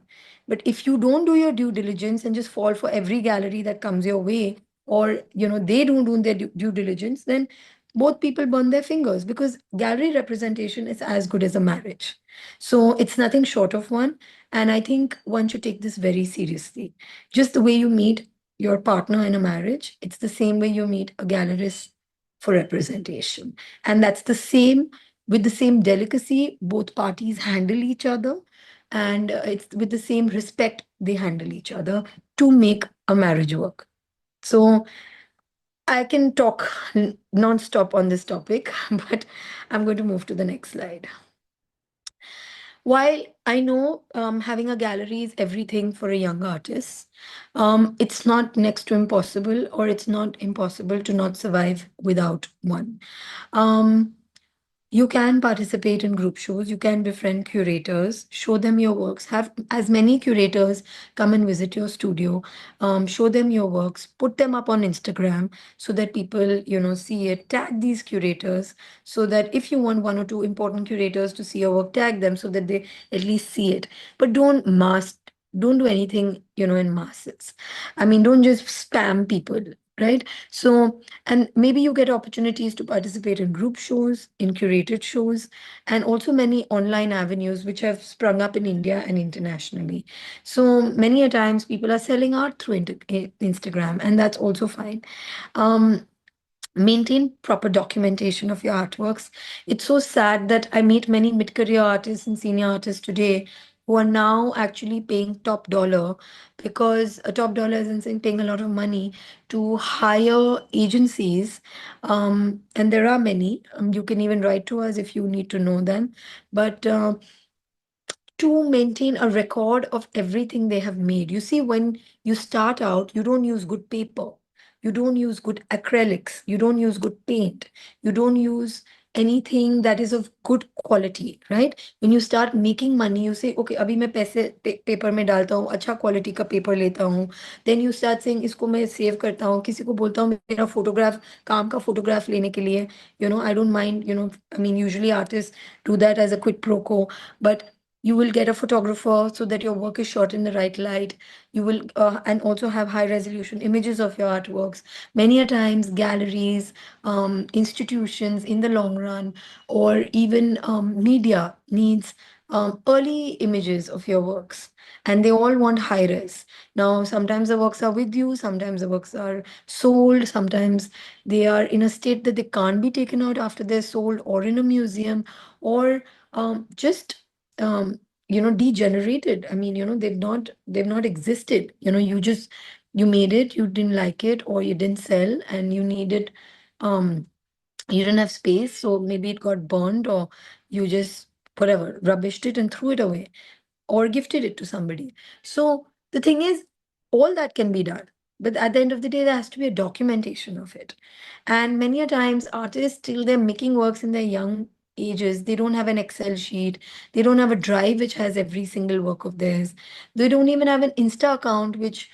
But if you don't do your due diligence and just fall for every gallery that comes your way, or they don't do their due diligence, then both people burn their fingers because gallery representation is as good as a marriage. So it's nothing short of one. And I think one should take this very seriously. Just the way you meet, your partner in a marriage, it's the same way you meet a gallerist for representation. And that's the same, with the same delicacy, both parties handle each other, and it's with the same respect they handle each other to make a marriage work. So I can talk non-stop on this topic, but I'm going to move to the next slide. While I know having a gallery is everything for a young artist, it's not next to impossible, or it's not impossible to not survive without one. Um, you can participate in group shows, you can befriend curators, show them your works, have as many curators come and visit your studio, show them your works, put them up on Instagram so that people, see it, tag these curators so that if you want one or two important curators to see your work, tag them so that they at least see it. But don't do anything, in masses. I mean, don't just spam people, right? So, and maybe you get opportunities to participate in group shows, in curated shows, and also many online avenues which have sprung up in India and internationally. So many a times people are selling art through Instagram, and that's also fine. Um, Maintain proper documentation of your artworks. It's so sad that I meet many mid-career artists and senior artists today who are now actually paying top dollar, because a top dollar is in saying paying a lot of money to hire agencies. And there are many. You can even write to us if you need to know them. But to maintain a record of everything they have made. You see, when you start out, you don't use good paper, you don't use good acrylics, you don't use good paint, you don't use anything that is of good quality, right? When you start making money, you say, okay, अभी मैं पैसे paper में डालता हूँ, अच्छा quality का paper लेता हूँ. Then you start saying, इसको मैं सेव करता हूँ, किसी को बोलता हूँ मेरा फोटोग्राफ, काम का फोटोग्राफ लेने के लिए. I don't mind, I mean, usually artists do that as a quid pro quo, but you will get a photographer so that your work is shot in the right light. You will and also have high resolution images of your artworks. Many a times galleries, institutions in the long run, or even media needs early images of your works, and they all want high res. Now sometimes the works are with you, sometimes the works are sold, sometimes they are in a state that they can't be taken out after they're sold, or in a museum, or just degenerated. I mean, they've not existed. You made it, you didn't like it, or you didn't sell, and um you didn't have space, so maybe it got burned, or you just whatever rubbished it and threw it away, or gifted it to somebody. So the thing is, all that can be done. But at the end of the day, there has to be a documentation of it. And many a times, artists, till they're making works in their young ages, they don't have an Excel sheet. They don't have a drive which has every single work of theirs. They don't even have an Insta account which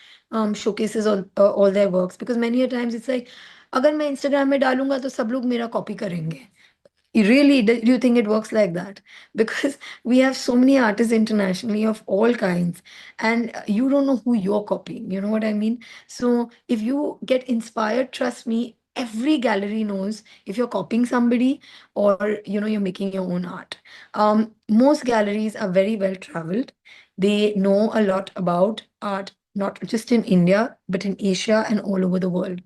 showcases all their works. Because many a times it's like, अगर मैं Instagram में डालूंगा तो सब लोग मेरा copy करेंगे. Really, do you think it works like that? Because we have so many artists internationally of all kinds, and you don't know who you're copying. You know what I mean? So if you get inspired, trust me, every gallery knows if you're copying somebody, or you're making your own art. Most galleries are very well traveled. They know a lot about art, not just in India, but in Asia and all over the world.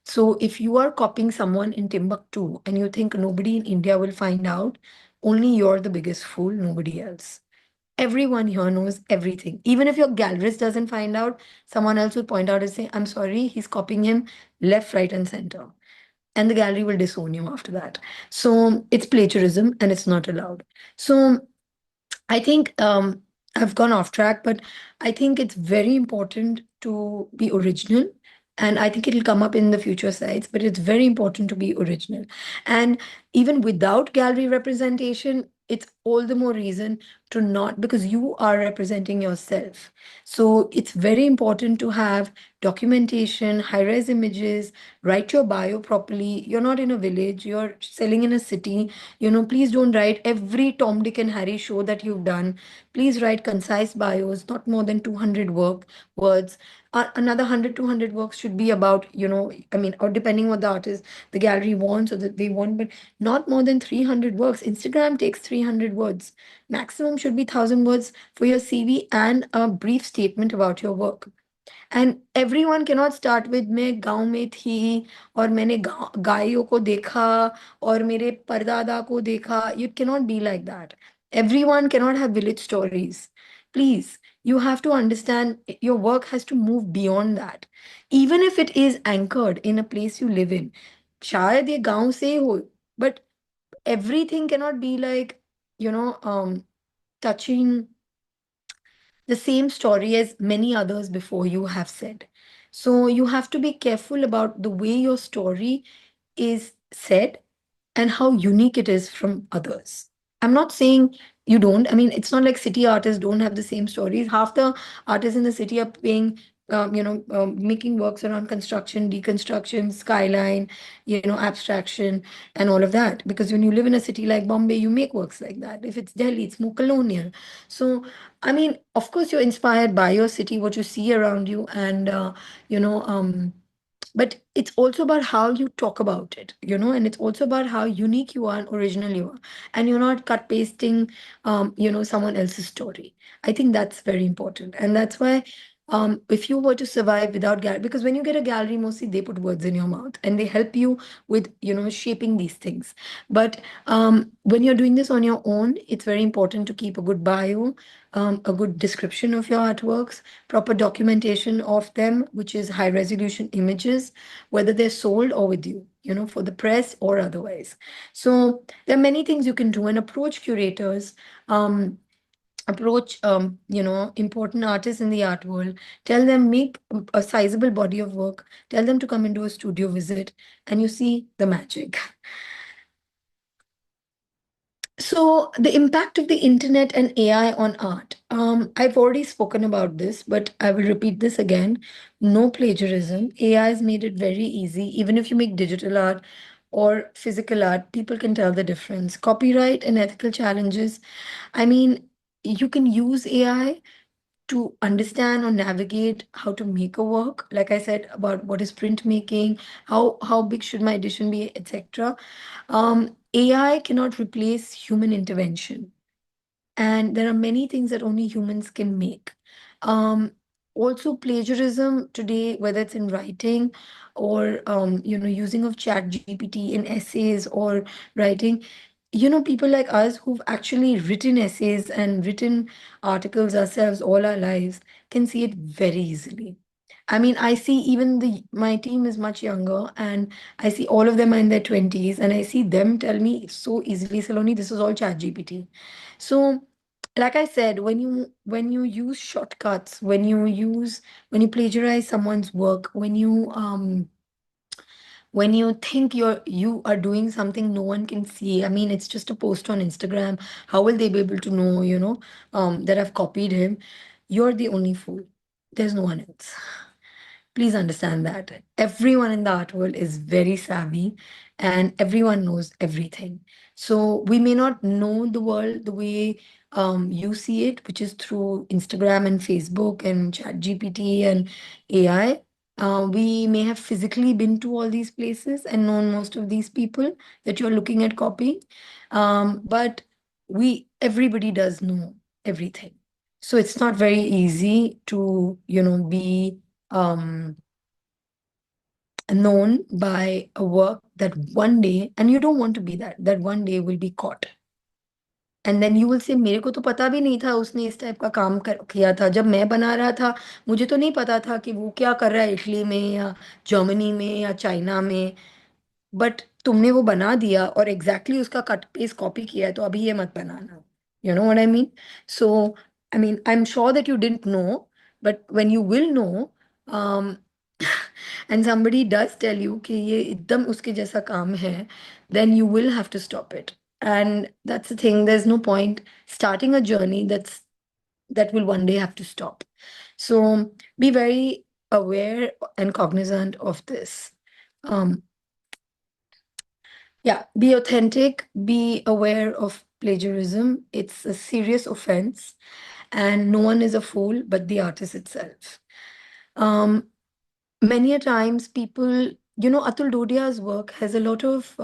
So if you are copying someone in Timbuktu and you think nobody in India will find out, only you're the biggest fool, nobody else. Everyone here knows everything. Even if your gallerist doesn't find out, someone else will point out and say, I'm sorry, he's copying him left, right, and center. And the gallery will disown you after that. So it's plagiarism and it's not allowed. So I think I've gone off track, but I think it's very important to be original. And I think it'll come up in the future sites, but it's very important to be original. And even without gallery representation, it's all the more reason to not, because you are representing yourself. So it's very important to have documentation, high-res images, write your bio properly. You're not in a village, you're selling in a city. Please don't write every Tom, Dick, and Harry show that you've done. Please write concise bios, not more than 200 words. Another 100, 200 works should be about, I mean, or depending what the artist, the gallery wants or that they want, but not more than 300 works. Instagram takes 300 words. Maximum should be 1,000 words for your CV and a brief statement about your work. And everyone cannot start with मैं गांव में थी और मैंने गायों को देखा और मेरे परदादा को देखा. You cannot be like that. Everyone cannot have village stories. Please, you have to understand your work has to move beyond that. Even if it is anchored in a place you live in. शायद ये गांव से हो, but everything cannot be like, touching the same story as many others before you have said. So you have to be careful about the way your story is said and how unique it is from others. I'm not saying you don't. I mean, it's not like city artists don't have the same stories. Half the artists in the city are paying, making works around construction, deconstruction, skyline, abstraction, and all of that. Because when you live in a city like Bombay, you make works like that. If it's Delhi, it's more colonial. So, I mean, of course, you're inspired by your city, what you see around you, and, you know, but it's also about how you talk about it, and it's also about how unique you are and original you are, and you're not cut pasting someone else's story. I think that's very important, and that's why if you were to survive without gallery, because when you get a gallery, mostly they put words in your mouth and they help you with shaping these things. But when you're doing this on your own, it's very important to keep a good bio, a good description of your artworks, proper documentation of them, which is high resolution images, whether they're sold or with you, for the press or otherwise. So there are many things you can do and approach curators. Approach important artists in the art world, tell them make a sizable body of work, tell them to come into a studio visit, and you see the magic. So, the impact of the internet and AI on art. I've already spoken about this, but I will repeat this again. No plagiarism. AI has made it very easy. Even if you make digital art or physical art, people can tell the difference. Copyright and ethical challenges. I mean, you can use AI to understand or navigate how to make a work. Like I said about what is printmaking, how big should my edition be, etc. AI cannot replace human intervention, and there are many things that only humans can make. Um, Also, plagiarism today, whether it's in writing or using of Chat GPT in essays or writing, people like us who've actually written essays and written articles ourselves all our lives can see it very easily. I mean, I see even my team is much younger, and I see all of them are in their 20s, and I see them tell me so easily, Saloni, this is all Chat GPT. So, like I said, when you use shortcuts, when you plagiarize someone's work, when you think you are doing something no one can see. I mean, it's just a post on Instagram. How will they be able to know, that I've copied him? You're the only fool. There's no one else. Please understand that everyone in the art world is very savvy and everyone knows everything. So we may not know the world the way you see it, which is through Instagram and Facebook and ChatGPT and AI. We may have physically been to all these places and known most of these people that you're looking at copying. But everybody does know everything. So it's not very easy to, be um, known by a work that one day, and you don't want to be that one day will be caught. And then you will say, मेरे को तो पता भी नहीं था उसने इस type का काम किया था. जब मैं बना रहा था, मुझे तो नहीं पता था कि वो क्या कर रहा है इटली में या जर्मनी में या चाइना में. बट तुमने वो बना दिया और एग्जैक्टली उसका कट पेस्ट कॉपी किया है, तो अभी ये मत बनाना. You know what I mean? So, I mean, I'm sure that you didn't know, but when you will know, um, and somebody does tell you कि ये एकदम उसके जैसा काम है, then you will have to stop it. And that's the thing. There's no point starting a journey that will one day have to stop. So be very aware and cognizant of this. Um, yeah, be authentic, be aware of plagiarism. It's a serious offense, and no one is a fool but the artist itself. Um, Many a times people, Atul Dodia's work has a lot of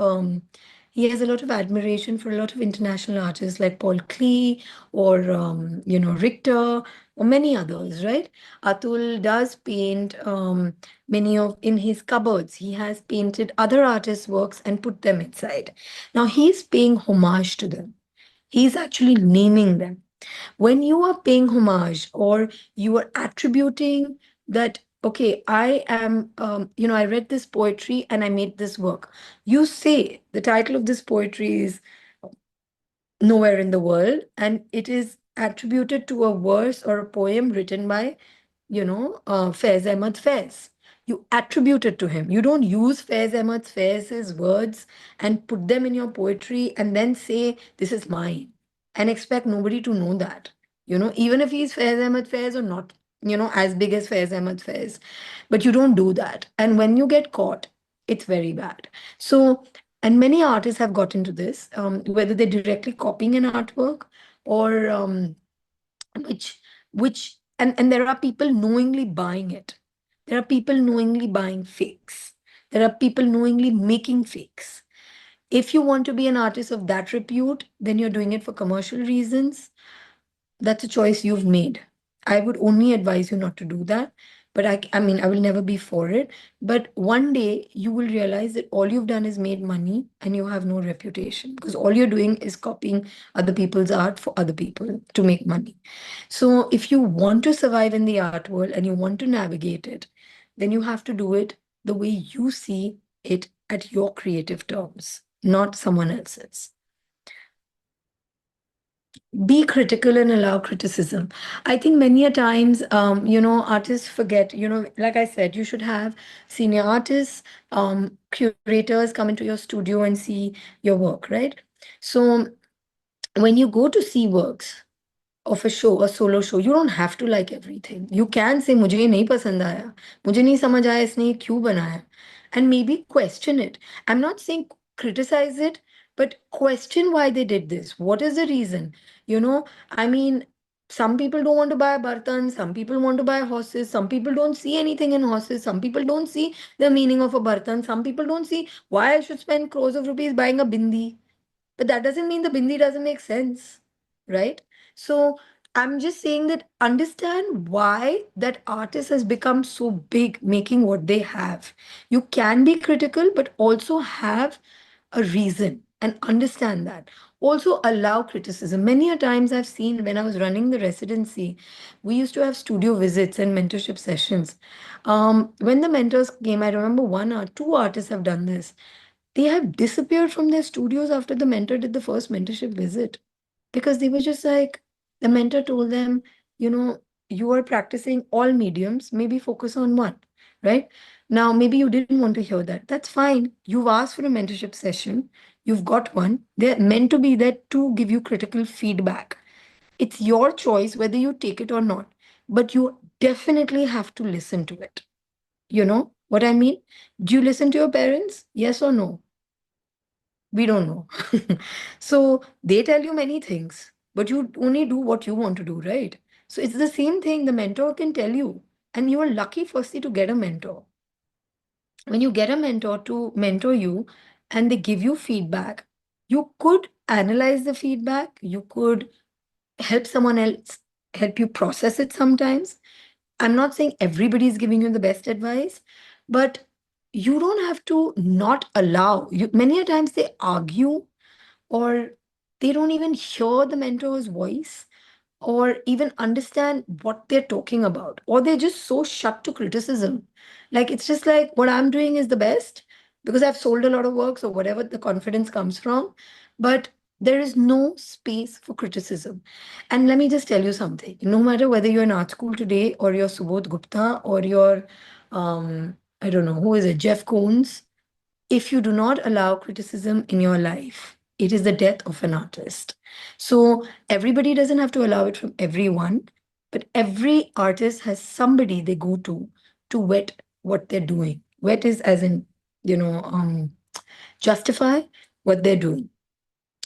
he has a lot of admiration for a lot of international artists like Paul Klee or Richter or many others, right? Atul does paint many of in his cupboards. He has painted other artists' works and put them inside. Now he's paying homage to them. He's actually naming them. When you are paying homage or you are attributing that, okay, I am, I read this poetry and I made this work. You say the title of this poetry is Nowhere in the World, and it is attributed to a verse or a poem written by Faiz Ahmad Faiz. You attribute it to him. You don't use Faiz Ahmad Faiz's words and put them in your poetry and then say, this is mine, and expect nobody to know that. Even if he's Faiz Ahmad Faiz or not, as big as Faiz Ahmad Faiz. But you don't do that. And when you get caught, it's very bad. So, and many artists have got into this, whether they're directly copying an artwork or which and there are people knowingly buying it. There are people knowingly buying fakes. There are people knowingly making fakes. If you want to be an artist of that repute, then you're doing it for commercial reasons. That's a choice you've made. I would only advise you not to do that. But I mean, I will never be for it. But one day you will realize that all you've done is made money and you have no reputation because all you're doing is copying other people's art for other people to make money. So if you want to survive in the art world and you want to navigate it, then you have to do it the way you see it at your creative terms, not someone else's. Be critical and allow criticism. I think many a times, artists forget, like I said, you should have senior artists, curators come into your studio and see your work, right? So when you go to see works of a show, a solo show, you don't have to like everything. You can say, मुझे ये नहीं पसंद आया, मुझे नहीं समझ आया इसने ये क्यों बनाया, and maybe question it. I'm not saying criticize it, but question why they did this. What is the reason? I mean, some people don't want to buy bartan, some people want to buy horses, some people don't see anything in horses, some people don't see the meaning of a bartan, some people don't see why I should spend crores of rupees buying a bindi. But that doesn't mean the bindi doesn't make sense, right? So I'm just saying that understand why that artist has become so big making what they have. You can be critical, but also have a reason and understand that. Also allow criticism. Many a times I've seen when I was running the residency, we used to have studio visits and mentorship sessions. When the mentors came, I remember one or two artists have done this. They have disappeared from their studios after the mentor did the first mentorship visit because they were just like, the mentor told them, you are practicing all mediums, maybe focus on one, right? Now, maybe you didn't want to hear that. That's fine. You've asked for a mentorship session, you've got one. They're meant to be there to give you critical feedback. It's your choice whether you take it or not, but you definitely have to listen to it. You know what I mean? Do you listen to your parents? Yes or no? We don't know. So they tell you many things, but you only do what you want to do, right? So it's the same thing the mentor can tell you. And you are lucky, firstly, to get a mentor. When you get a mentor to mentor you and they give you feedback, you could analyze the feedback, you could help someone else help you process it sometimes. I'm not saying everybody is giving you the best advice, but you don't have to not allow. Many a times they argue or they don't even hear the mentor's voice or even understand what they're talking about, or they're just so shut to criticism. Like it's just like what I'm doing is the best because I've sold a lot of works or whatever the confidence comes from. But there is no space for criticism. And let me just tell you something. No matter whether you're in art school today or you're Subodh Gupta or you're, I don't know, who is it, Jeff Koons, if you do not allow criticism in your life, it is the death of an artist. So everybody doesn't have to allow it from everyone, but every artist has somebody they go to vet what they're doing. Vet is as in, justify what they're doing,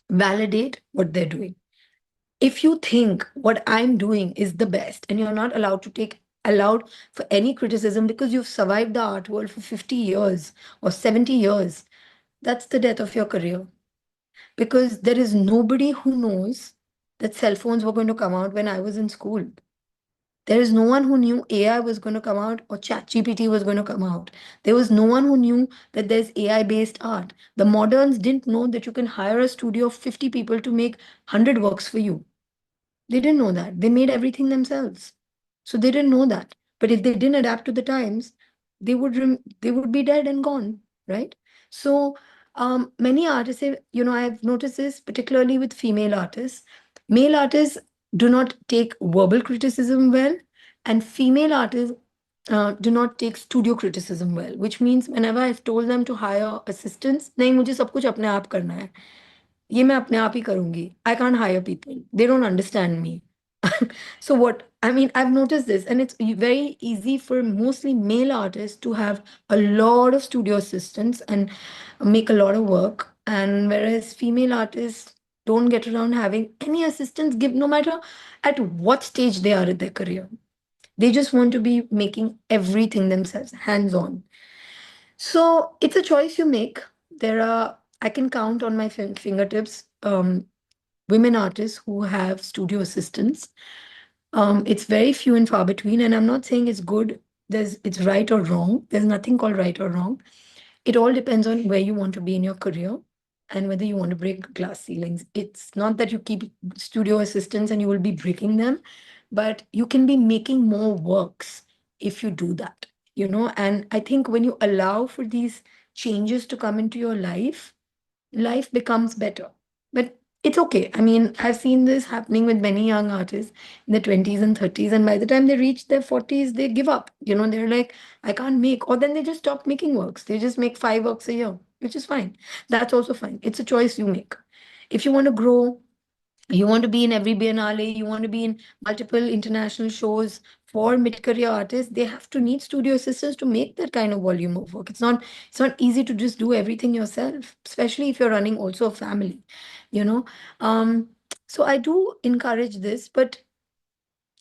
validate what they're doing. If you think what I'm doing is the best and you're not allowed for any criticism because you've survived the art world for 50 years or 70 years, that's the death of your career. because there is nobody who knows that cell phones were going to come out when I was in school. There is no one who knew AI was going to come out or ChatGPT was going to come out. There was no one who knew that there's AI based art. The moderns didn't know that you can hire a studio of 50 people to make 100 works for you. They didn't know that. They made everything themselves. So they didn't know that. But if they didn't adapt to the times, they would be dead and gone, right? So many artists, I've noticed this particularly with female artists. Male artists do not take verbal criticism well, and female artists do not take studio criticism well, which means whenever I've told them to hire assistants, नहीं मुझे सब कुछ अपने आप करना है, ये मैं अपने आप ही करूंगी. I can't hire people. They don't understand me. So what I mean, I've noticed this, and it's very easy for mostly male artists to have a lot of studio assistants and make a lot of work. And whereas female artists don't get around having any assistants, give no matter at what stage they are in their career. They just want to be making everything themselves, hands on. So it's a choice you make. I can count on my fingertips women artists who have studio assistants. It's very few and far between, and I'm not saying it's good. It's right or wrong. There's nothing called right or wrong. It all depends on where you want to be in your career and whether you want to break glass ceilings. It's not that you keep studio assistants and you will be breaking them, but you can be making more works if you do that, And I think when you allow for these changes to come into your life becomes better. But it's okay. I mean, I've seen this happening with many young artists in the 20s and 30s, and by the time they reach their 40s, they give up. They're like, I can't make, or then they just stop making works. They just make 5 works a year, which is fine. That's also fine. It's a choice you make. If you want to grow, you want to be in every biennale, you want to be in multiple international shows for mid-career artists, they have to need studio assistants to make that kind of volume of work. It's not easy to just do everything yourself, especially if you're running also a family, you know. Um, so I do encourage this, but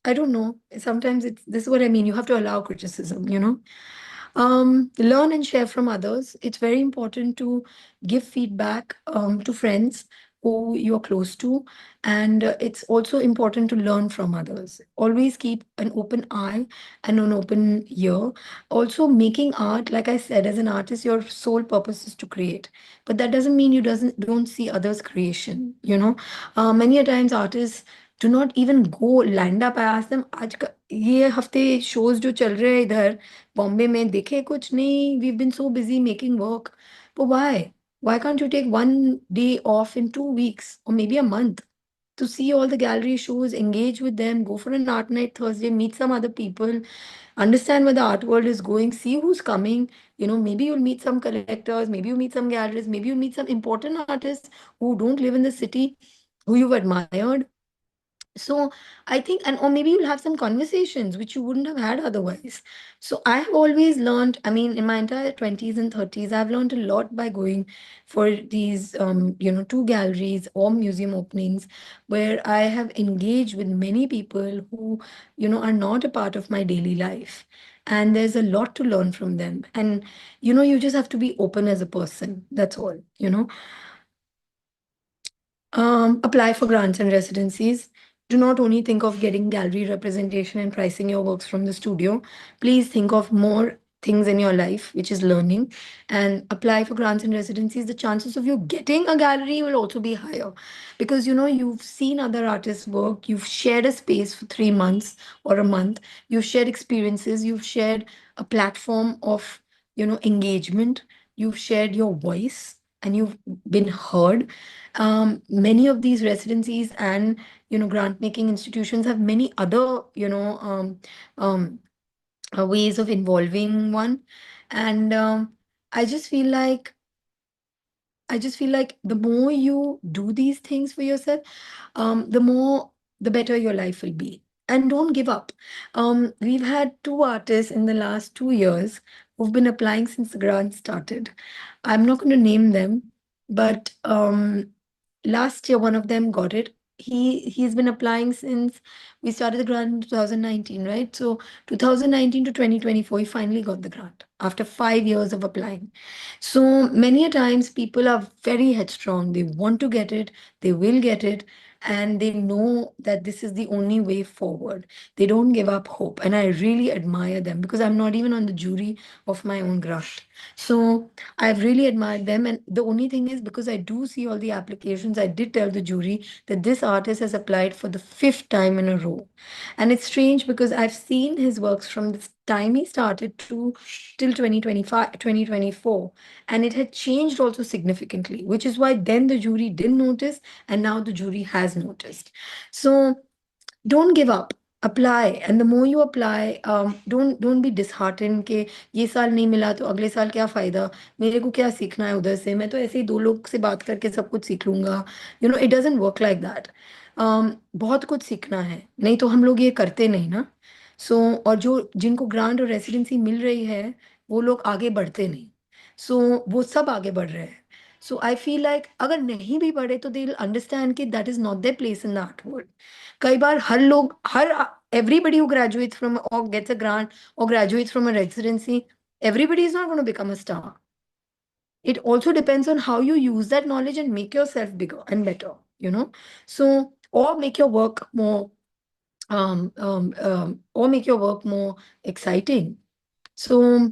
I don't know. Sometimes this is what I mean. You have to allow criticism. Learn and share from others. It's very important to give feedback to friends who you're close to. And it's also important to learn from others. Always keep an open eye and an open ear. Also, making art, like I said, as an artist, your sole purpose is to create. But that doesn't mean you don't see others' creation. Many a times artists do not even go land up. I ask them, आज ये हफ्ते shows जो चल रहे हैं इधर बॉम्बे में देखे कुछ नहीं. We've been so busy making work. But why? Why can't you take one day off in 2 weeks or maybe a month to see all the gallery shows, engage with them, go for an art night Thursday, meet some other people, understand where the art world is going, see who's coming. Maybe you'll meet some collectors, maybe you meet some galleries, maybe you'll meet some important artists who don't live in the city, who you've admired. So I think, and or maybe you'll have some conversations which you wouldn't have had otherwise. So I have always learned, I mean, in my entire 20s and 30s, I've learned a lot by going for these, two galleries or museum openings where I have engaged with many people who, are not a part of my daily life. And there's a lot to learn from them. And, you just have to be open as a person. That's all. Apply for grants and residencies. Do not only think of getting gallery representation and pricing your works from the studio. Please think of more things in your life, which is learning, and apply for grants and residencies. The chances of you getting a gallery will also be higher because you've seen other artists work, you've shared a space for 3 months or a month, you've shared experiences, you've shared a platform of engagement, you've shared your voice and you've been heard. Many of these residencies and grant making institutions have many other um, ways of involving one, and I just feel like the more you do these things for yourself, the better your life will be. And don't give up. We've had two artists in the last 2 years who've been applying since the grant started. I'm not going to name them, but last year one of them got it. he's been applying since we started the grant in 2019, right? So 2019 to 2024, he finally got the grant after 5 years of applying. So many a times people are very headstrong. They want to get it, they will get it, and they know that this is the only way forward. They don't give up hope. And I really admire them because I'm not even on the jury of my own grant. So I've really admired them. And the only thing is, because I do see all the applications, I did tell the jury that this artist has applied for the fifth time in a row. And it's strange because I've seen his works from the time he started to till 2025, 2024, and it had changed also significantly, which is why then the jury didn't notice, and now the jury has noticed. So don't give up. Apply, and the more you apply, don't be disheartened कि ये साल नहीं मिला तो अगले साल क्या फायदा, मेरे को क्या सीखना है उधर से, मैं तो ऐसे ही दो लोग से बात करके सब कुछ सीख लूंगा. It doesn't work like that. बहुत कुछ सीखना है, नहीं तो हम लोग ये करते नहीं ना. सो और जो जिनको ग्रांट और रेसिडेंसी मिल रही है, वो लोग आगे बढ़ते नहीं. सो वो सब आगे बढ़ रहे हैं. सो आई फील लाइक अगर नहीं भी बढ़े तो दे विल अंडरस्टैंड कि that is not their place in the art world. कई बार हर लोग हर everybody who graduates from or gets a grant or graduates from a residency, everybody is not going to become a star. It also depends on how you use that knowledge and make yourself bigger and better. So or make your work more or make your work more exciting. So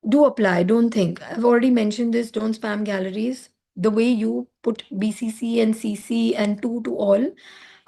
do apply, don't think. I've already mentioned this, don't spam galleries. The way you put BCC and CC and two to all,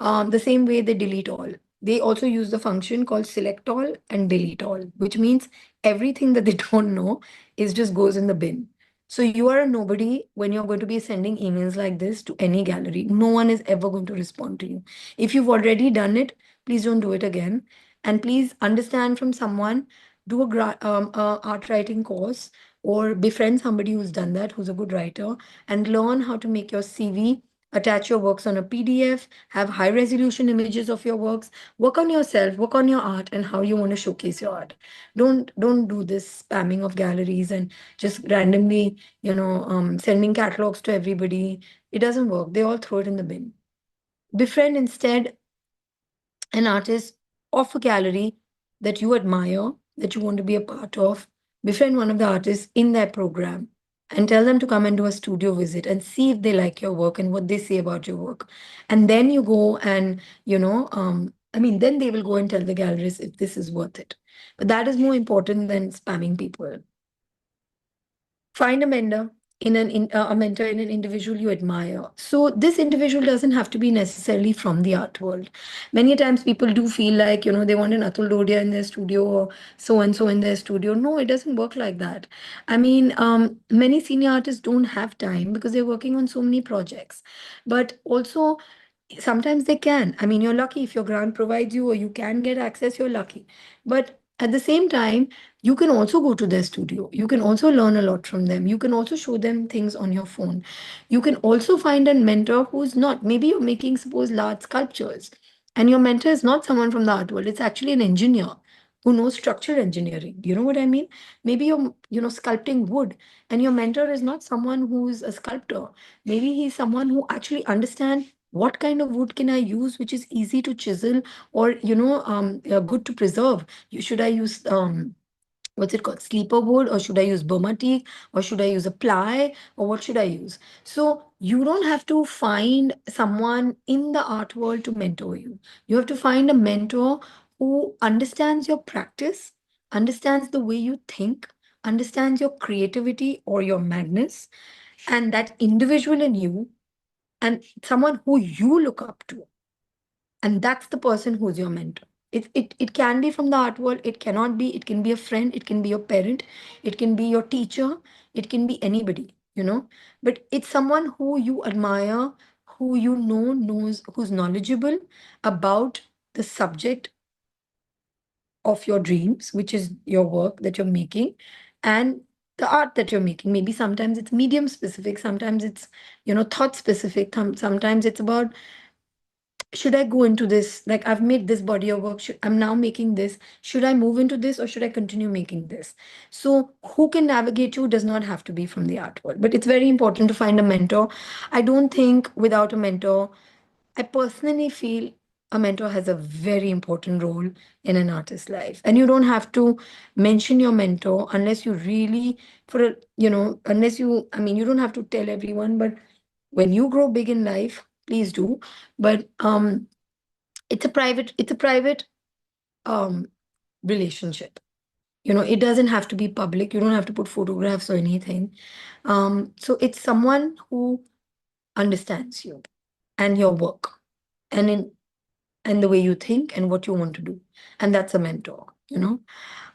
the same way they delete all. They also use the function called select all and delete all, which means everything that they don't know is just goes in the bin. So you are a nobody when you're going to be sending emails like this to any gallery. No one is ever going to respond to you. If you've already done it, please don't do it again. And please understand from someone, do a art writing course or befriend somebody who's done that, who's a good writer, and learn how to make your CV, attach your works on a PDF, have high resolution images of your works, work on yourself, work on your art and how you want to showcase your art. Don't do this spamming of galleries and just randomly, sending catalogs to everybody. It doesn't work. They all throw it in the bin. Befriend instead an artist of a gallery that you admire, that you want to be a part of. Befriend one of the artists in that program and tell them to come and do a studio visit and see if they like your work and what they say about your work. And then you go and, then they will go and tell the galleries if this is worth it. But that is more important than spamming people. Find a mentor a mentor in an individual you admire. So this individual doesn't have to be necessarily from the art world. Many times people do feel like, they want an Atul Dodia in their studio or so and so in their studio. No, it doesn't work like that. I mean, many senior artists don't have time because they're working on so many projects. But also, sometimes they can. I mean, you're lucky if your grant provides you or you can get access, you're lucky. But at the same time, you can also go to their studio. You can also learn a lot from them. You can also show them things on your phone. You can also find a mentor who's not, maybe you're making, suppose, large sculptures, and your mentor is not someone from the art world. It's actually an engineer who knows structural engineering. Do you know what I mean? Maybe you're, sculpting wood, and your mentor is not someone who's a sculptor. Maybe he's someone who actually understands what kind of wood can I use, which is easy to chisel or, good to preserve. Should I use what's it called, sleeper wood, or should I use Burma teak, or should I use a ply, or what should I use? So you don't have to find someone in the art world to mentor you. You have to find a mentor who understands your practice, understands the way you think, understands your creativity or your madness, and that individual in you, and someone who you look up to. And that's the person who's your mentor. It can be from the art world, it cannot be, it can be a friend, it can be your parent, it can be your teacher, it can be anybody. But it's someone who you admire, who knows, who's knowledgeable about the subject of your dreams, which is your work that you're making, and the art that you're making. Maybe sometimes it's medium specific, sometimes it's, thought specific, sometimes it's about, should I go into this? Like, I've made this body of work. I'm now making this. Should I move into this or should I continue making this? So, who can navigate you does not have to be from the art world, but it's very important to find a mentor. I don't think without a mentor, I personally feel a mentor has a very important role in an artist's life. And you don't have to mention your mentor unless you really, unless you, I mean, you don't have to tell everyone, but when you grow big in life, please do. But it's a private um relationship. It doesn't have to be public. You don't have to put photographs or anything. So it's someone who understands you and your work and in and the way you think and what you want to do. And that's a mentor.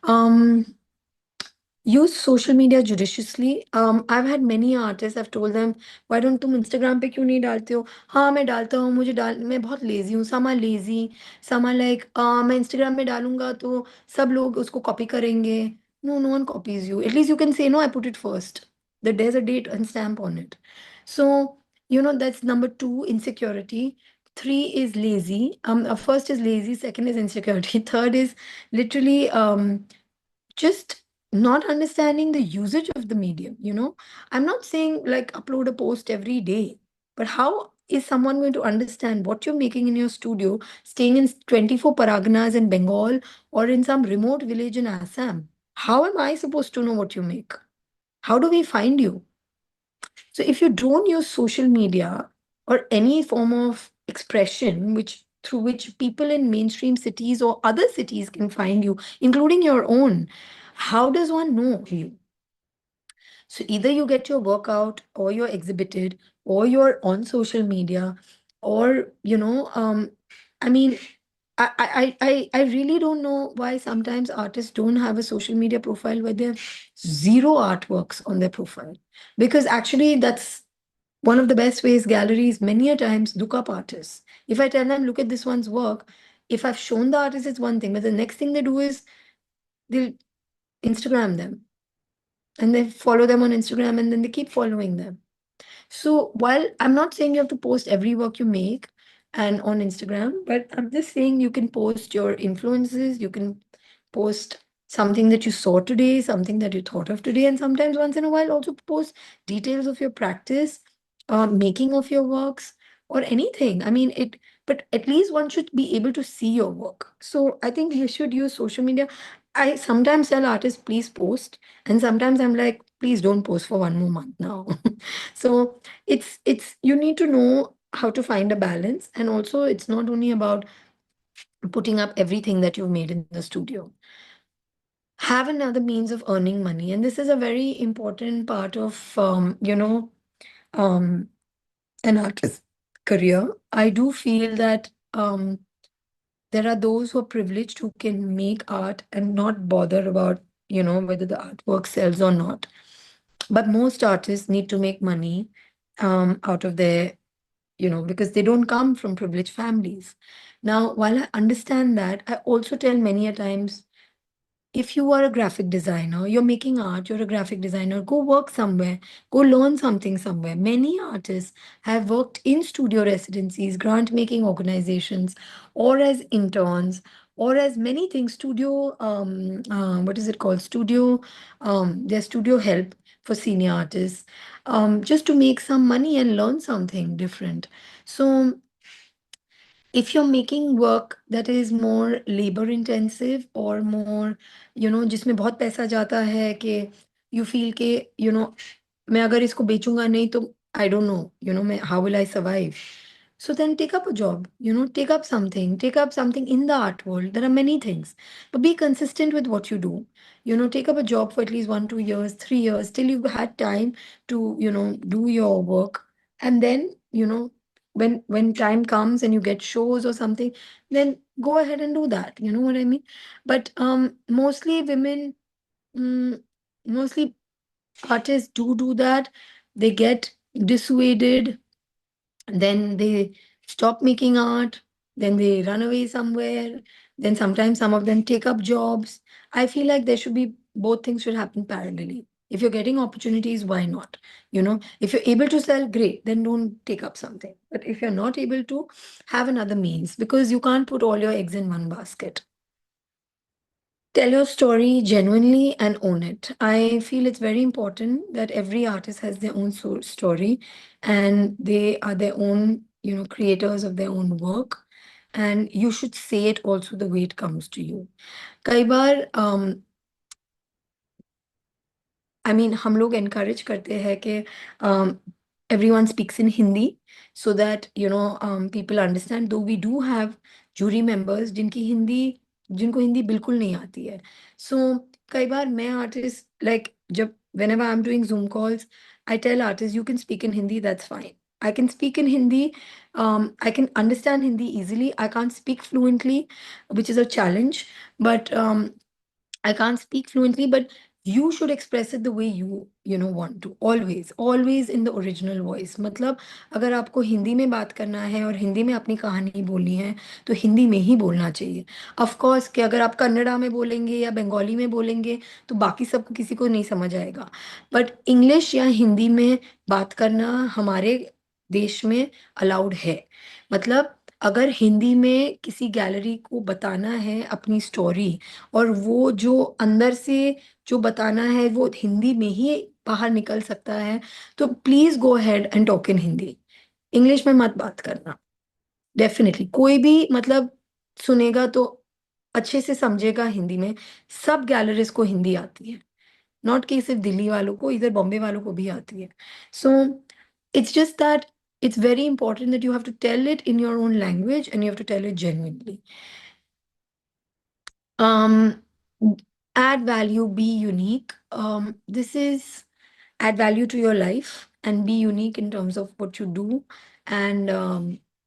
Um, use social media judiciously. I've had many artists, I've told them, why don't तुम Instagram पे क्यों नहीं डालते हो? हाँ मैं डालता हूँ, मैं बहुत lazy हूँ. Some are lazy, some are like मैं Instagram में डालूंगा तो सब लोग उसको copy करेंगे. No, no one copies you. At least you can say no, I put it first. That there's a date and stamp on it. So, that's number two, insecurity. Three is lazy. First is lazy, second is insecurity, third is literally just not understanding the usage of the medium. I'm not saying like upload a post every day, but how is someone going to understand what you're making in your studio, staying in 24 paraganas in Bengal or in some remote village in Assam? How am I supposed to know what you make? How do we find you? So if you don't use social media or any form of expression which through which people in mainstream cities or other cities can find you, including your own, how does one know you? So either you get your work out or you're exhibited or you're on social media or I mean I really don't know why sometimes artists don't have a social media profile where they have zero artworks on their profile. Because actually that's one of the best ways galleries many a times look up artists. If I tell them, look at this one's work, if I've shown the artist, it's one thing, but the next thing they do is they'll Instagram them and they follow them on Instagram and then they keep following them. So while I'm not saying you have to post every work you make and on Instagram, but I'm just saying you can post your influences, you can post something that you saw today, something that you thought of today, and sometimes once in a while also post details of your practice, making of your works, or anything. I mean, but at least one should be able to see your work. So I think you should use social media. I sometimes tell artists, please post, and sometimes I'm like, please don't post for one more month now. So it's you need to know how to find a balance, and also it's not only about putting up everything that you've made in the studio. Have another means of earning money, and this is a very important part of um, an artist career. I do feel that there are those who are privileged who can make art and not bother about whether the artwork sells or not. But most artists need to make money out of their because they don't come from privileged families. Now, while I understand that, I also tell many a times, if you are a graphic designer, you're making art, you're a graphic designer, go work somewhere, go learn something somewhere. Many artists have worked in studio residencies, grant making organizations, or as interns, or as many things, what is it called? Their studio help for senior artists, just to make some money and learn something different. So if you're making work that is more labor intensive or more जिसमें बहुत पैसा जाता है कि you feel के मैं अगर इसको बेचूंगा नहीं तो I don't know मैं how will I survive. So then take up a job, take up something in the art world. There are many things, but be consistent with what you do. Take up a job for at least 1 2 years, 3 years, till you've had time to do your work. And then when time comes and you get shows or something, then go ahead and do that. You know what I mean? But mostly women, mm, mostly artists do that. They get dissuaded, then they stop making art, then they run away somewhere, then sometimes some of them take up jobs. I feel like there should be both things should happen parallelly. If you're getting opportunities, why not? If you're able to sell, great, then don't take up something. But if you're not able to, have another means, because you can't put all your eggs in one basket. Tell your story genuinely and own it. I feel it's very important that every artist has their own story and they are their own creators of their own work, and you should say it also the way it comes to you. कई बार I mean, हम लोग encourage करते हैं कि everyone speaks in Hindi so that people understand. Though we do have jury members जिनको हिंदी बिल्कुल नहीं आती है. So कई बार मैं artist like जब whenever I'm doing Zoom calls, I tell artists you can speak in Hindi, that's fine. I can speak in Hindi. I can understand Hindi easily. I can't speak fluently, which is a challenge. But I can't speak fluently, but you should express it the way you want to. Always in the original voice. मतलब अगर आपको हिंदी में बात करना है और हिंदी में अपनी कहानी बोलनी है तो हिंदी में ही बोलना चाहिए. Of course कि अगर आप कन्नड़ा में बोलेंगे या बंगाली में बोलेंगे तो बाकी सबको किसी को नहीं समझ आएगा. बट इंग्लिश या हिंदी में बात करना हमारे देश में अलाउड है. मतलब अगर हिंदी में किसी गैलरी को बताना है अपनी स्टोरी और वो जो अंदर से जो बताना है वो हिंदी में ही बाहर निकल सकता है तो please go ahead and talk in Hindi. English में मत बात करना. डेफिनेटली कोई भी मतलब सुनेगा तो अच्छे से समझेगा हिंदी में. सब गैलरीज को हिंदी आती है. नॉट कि सिर्फ दिल्ली वालों को, इधर बॉम्बे वालों को भी आती है. So it's just that it's very important that you have to tell it in your own language and you have to tell it genuinely. um Add value, be unique. This is add value to your life and be unique in terms of what you do and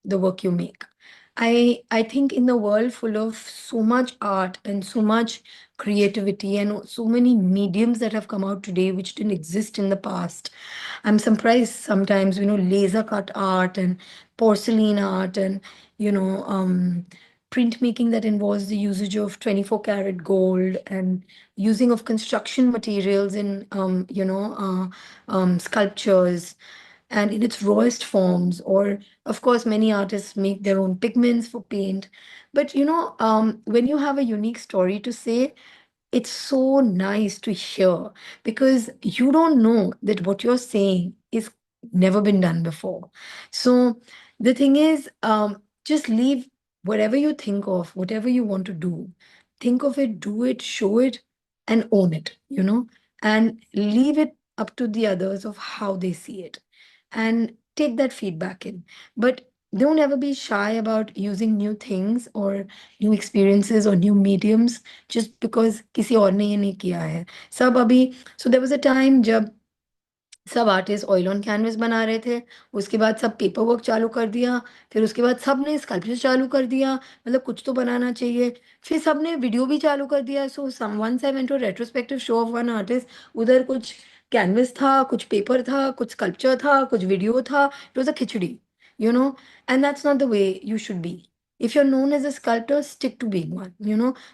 the work you make. I think in the world full of so much art and so much creativity and so many mediums that have come out today which didn't exist in the past, I'm surprised sometimes, laser cut art and porcelain art and printmaking that involves the usage of 24 karat gold and using of construction materials in sculptures and in its rawest forms. Or of course many artists make their own pigments for paint. But when you have a unique story to say, it's so nice to hear because you don't know that what you're saying is never been done before. So the thing is, just leave whatever you think of, whatever you want to do, think of it, do it, show it, and own it, and leave it up to the others of how they see it and take that feedback in. But don't ever be shy about using new things or new experiences or new mediums just because किसी और ने ये नहीं किया है. सब अभी so there was a time जब सब आर्टिस्ट ऑयल ऑन कैनवस बना रहे थे. उसके बाद सब पेपर वर्क चालू कर दिया. फिर उसके बाद सब ने स्कल्पचर चालू कर दिया. मतलब कुछ तो बनाना चाहिए. फिर सब ने वीडियो भी चालू कर दिया. So some once I went to retrospective show of one artist. उधर कुछ कैनवस था, कुछ पेपर था, कुछ स्कल्पचर था, कुछ वीडियो था. It was a khichdi, you know and that's not the way you should be. If you're known as a sculptor, stick to being one.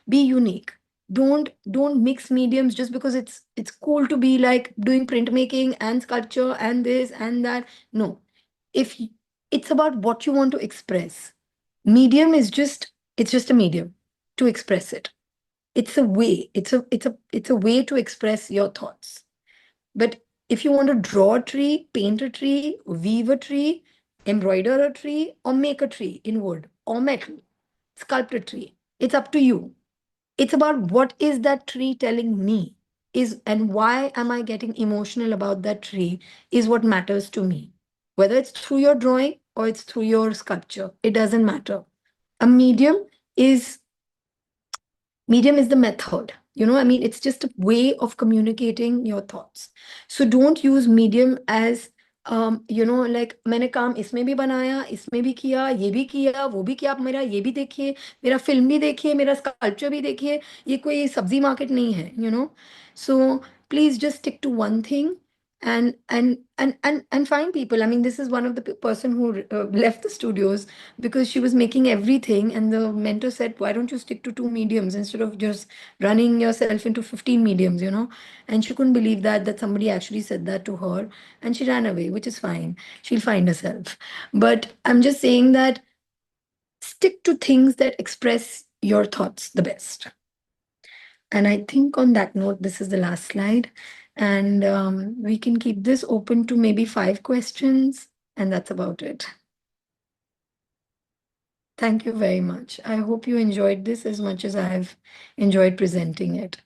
Be unique. Don't mix mediums just because it's cool to be like doing printmaking and sculpture and this and that. No. if y- it's about what you want to express. Medium is just it's just a medium to express it. It's a way. It's a way to express your thoughts. But if you want to draw a tree, paint a tree, weave a tree, embroider a tree, or make a tree in wood or metal, sculpt a tree, it's up to you. It's about what is that tree telling me is and why am I getting emotional about that tree is what matters to me. Whether it's through your drawing or it's through your sculpture, it doesn't matter. A is medium is the method. I mean, it's just a way of communicating your thoughts. So don't use medium as like मैंने काम इसमें भी बनाया, इसमें भी किया, ये भी किया, वो भी किया, आप मेरा ये भी देखिए, मेरा फिल्म भी देखिए, मेरा स्कल्पचर भी देखिए. ये कोई सब्जी मार्केट नहीं है. So please just stick to one thing and find people. I mean, this is one of the person who left the studios because she was making everything and the mentor said, why don't you stick to two mediums instead of just running yourself into 15 mediums. And she couldn't believe that somebody actually said that to her and she ran away, which is fine. She'll find herself. But I'm just saying that stick to things that express your thoughts the best. And I think on that note, this is the last slide. And we can keep this open to maybe 5 questions, and that's about it. Thank you very much. I hope you enjoyed this as much as I've enjoyed presenting it.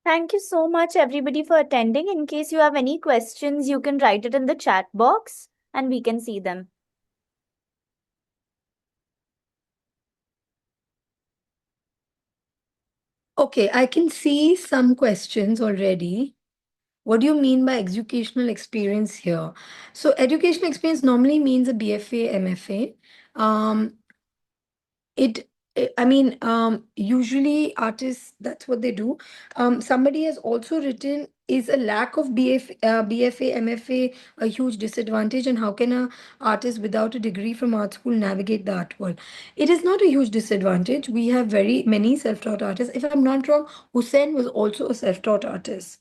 Thank you so much, everybody, for attending. In case you have any questions, you can write it in the chat box and we can see them. Okay, I can see some questions already. What do you mean by educational experience here? So, educational experience normally means a BFA, MFA. Um, it usually artists, that's what they do. Somebody has also written, is a lack of BFA, MFA a huge disadvantage, and how can a artist without a degree from art school navigate the art world? It is not a huge disadvantage. We have very many self-taught artists. If I'm not wrong, Hussein was also a self-taught artist,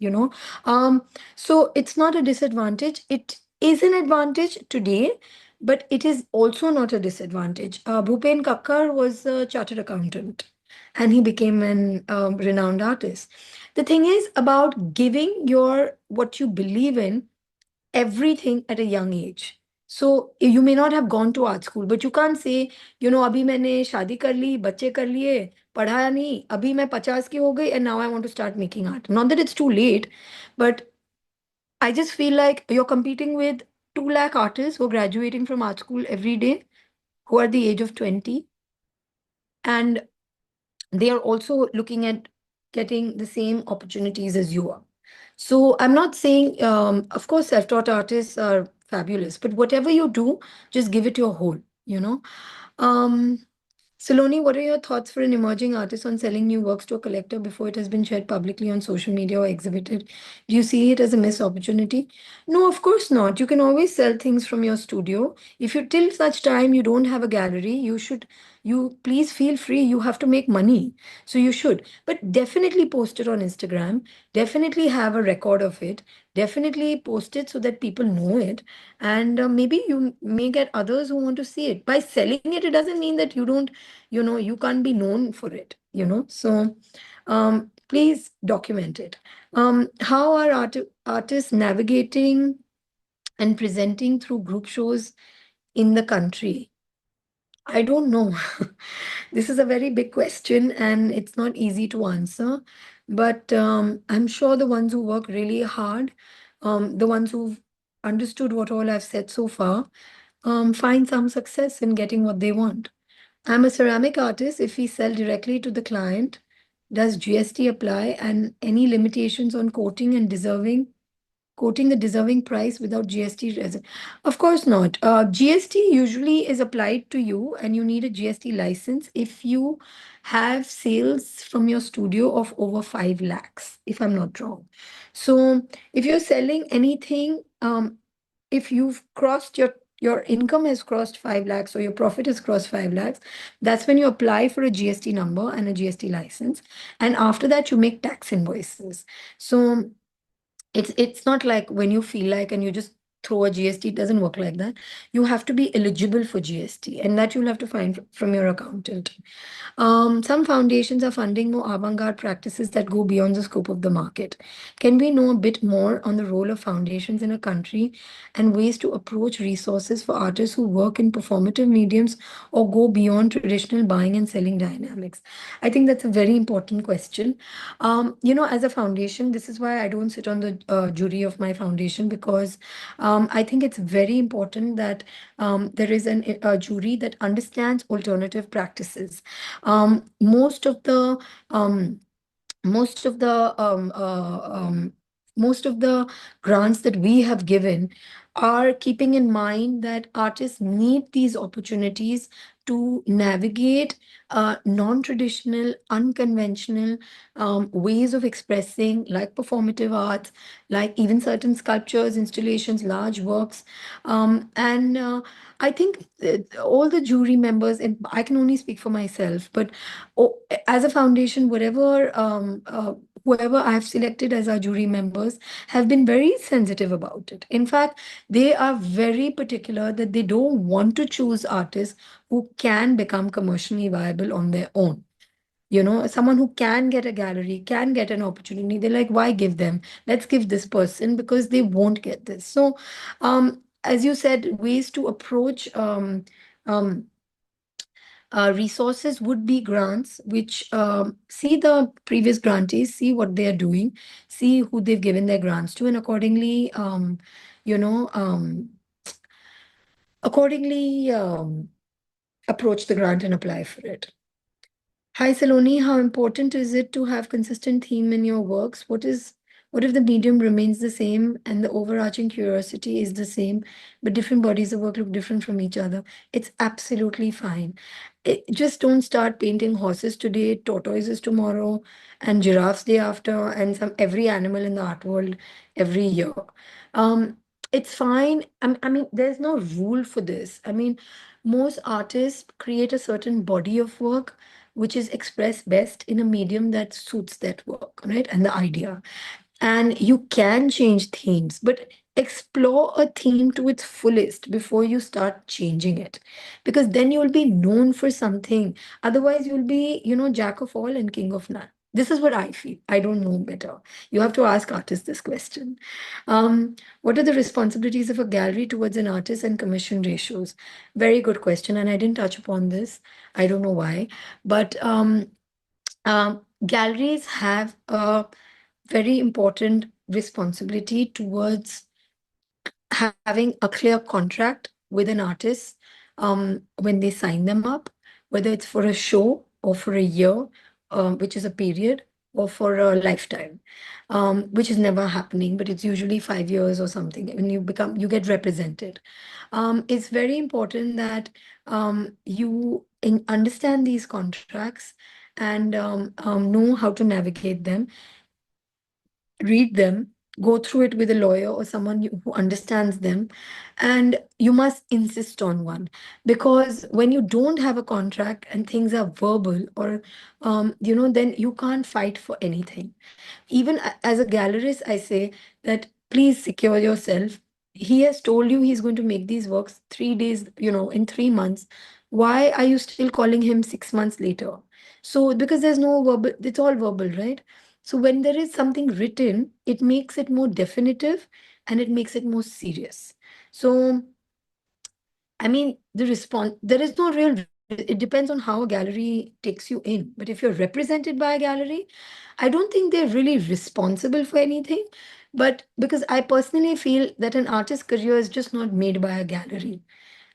so it's not a disadvantage. It is an advantage today, but it is also not a disadvantage. Bhupen Kakkar was a chartered accountant and he became an renowned artist. The thing is about giving your what you believe in everything at a young age. So you may not have gone to art school, but you can't say, अभी मैंने शादी कर ली, बच्चे कर लिए, पढ़ाया नहीं, अभी मैं 50 की हो गई, and now I want to start making art. Not that it's too late, but I just feel like you're competing with 2 lakh artists who are graduating from art school every day, who are the age of 20, and they are also looking at getting the same opportunities as you are. So I'm not saying, of course, self-taught artists are fabulous, but whatever you do, just give it your whole, you know. Um, Saloni, what are your thoughts for an emerging artist on selling new works to a collector before it has been shared publicly on social media or exhibited? Do you see it as a missed opportunity? No, of course not. You can always sell things from your studio. If you till such time you don't have a gallery, you please feel free. You have to make money. So you should. But definitely post it on Instagram. Definitely have a record of it. Definitely post it so that people know it. And maybe you may get others who want to see it. By selling it, it doesn't mean that you don't, you can't be known for it, So please document it. How are artists navigating and presenting through group shows in the country? I don't know. This is a very big question and it's not easy to answer. But I'm sure the ones who work really hard, the ones who've understood what all I've said so far, find some success in getting what they want. I'm a ceramic artist. If we sell directly to the client, does GST apply and any limitations on quoting a deserving price without GST? Of course not. GST usually is applied to you and you need a GST license if you have sales from your studio of over 5 lakhs, if I'm not wrong. So if you're selling anything, if you've crossed your income has crossed 5 lakhs or your profit has crossed 5 lakhs, that's when you apply for a GST number and a GST license. And after that, you make tax invoices. So it's not like when you feel like and you just throw a GST. It doesn't work like that. You have to be eligible for GST, and that you'll have to find from your accountant. Some foundations are funding more avant-garde practices that go beyond the scope of the market. Can we know a bit more on the role of foundations in a country and ways to approach resources for artists who work in performative mediums or go beyond traditional buying and selling dynamics? I think that's a very important question. As a foundation, this is why I don't sit on the jury of my foundation because I think it's very important that there is a jury that understands alternative practices. Um, most of the um, most of the most of the grants that we have given are keeping in mind that artists need these opportunities to navigate non-traditional, unconventional ways of expressing, like performative arts, like even certain sculptures, installations, large works. And I think all the jury members, and I can only speak for myself, but oh, as a foundation, whoever I've selected as our jury members have been very sensitive about it. In fact, they are very particular that they don't want to choose artists who can become commercially viable on their own. someone who can get a gallery, can get an opportunity. They're like, why give them? Let's give this person, because they won't get this. So, as you said, ways to approach um, resources would be grants, which see the previous grantees, see what they are doing, see who they've given their grants to, and accordingly, you know, um, accordingly approach the grant and apply for it. Hi, Saloni. How important is it to have consistent theme in your works? What if the medium remains the same and the overarching curiosity is the same, but different bodies of work look different from each other? It's absolutely fine. Just don't start painting horses today, tortoises tomorrow, and giraffes day after, and some every animal in the art world every year. Um, it's fine. I mean, there's no rule for this. I mean, most artists create a certain body of work which is expressed best in a medium that suits that work, right? And the idea. And you can change themes, but explore a theme to its fullest before you start changing it. Because then you'll be known for something. Otherwise, you'll be, jack of all and king of none. This is what I feel. I don't know better. You have to ask artists this question. What are the responsibilities of a gallery towards an artist and commission ratios? Very good question. And I didn't touch upon this. I don't know why. But galleries have a very important responsibility towards having a clear contract with an artist when they sign them up, whether it's for a show or for a year, which is a period, or for a lifetime, which is never happening, but it's usually 5 years or something. When you get represented. It's very important that you understand these contracts and know how to navigate them, read them, go through it with a lawyer or someone who understands them, and you must insist on one. Because when you don't have a contract and things are verbal, or then you can't fight for anything. Even as a gallerist, I say that please secure yourself. He has told you he's going to make these works 3 days, in 3 months. Why are you still calling him 6 months later? So, because there's no verbal, it's all verbal, right? So, when there is something written, it makes it more definitive and it makes it more serious. So, I mean, there is no real, it depends on how a gallery takes you in. But if you're represented by a gallery, I don't think they're really responsible for anything. But because I personally feel that an artist's career is just not made by a gallery.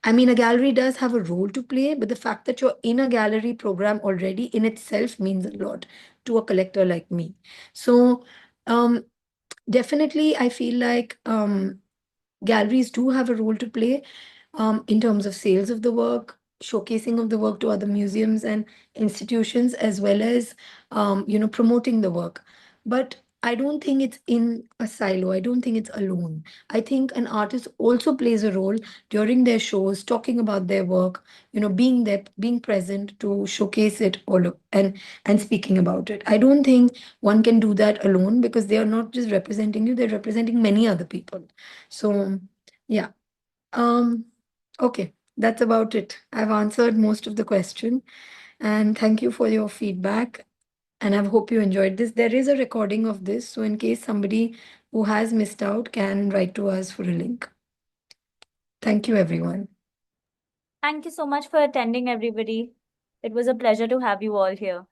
I mean, a gallery does have a role to play, but the fact that you're in a gallery program already in itself means a lot to a collector like me. So, um, definitely, I feel like galleries do have a role to play in terms of sales of the work, showcasing of the work to other museums and institutions, as well as promoting the work. But I don't think it's in a silo. I don't think it's alone. I think an artist also plays a role during their shows, talking about their work, being there, being present to showcase it and speaking about it. I don't think one can do that alone, because they are not just representing you, they're representing many other people. So yeah. Um, okay, that's about it. I've answered most of the question, and thank you for your feedback. And I hope you enjoyed this. There is a recording of this, so in case somebody who has missed out can write to us for a link. Thank you, everyone. Thank you so much for attending, everybody. It was a pleasure to have you all here.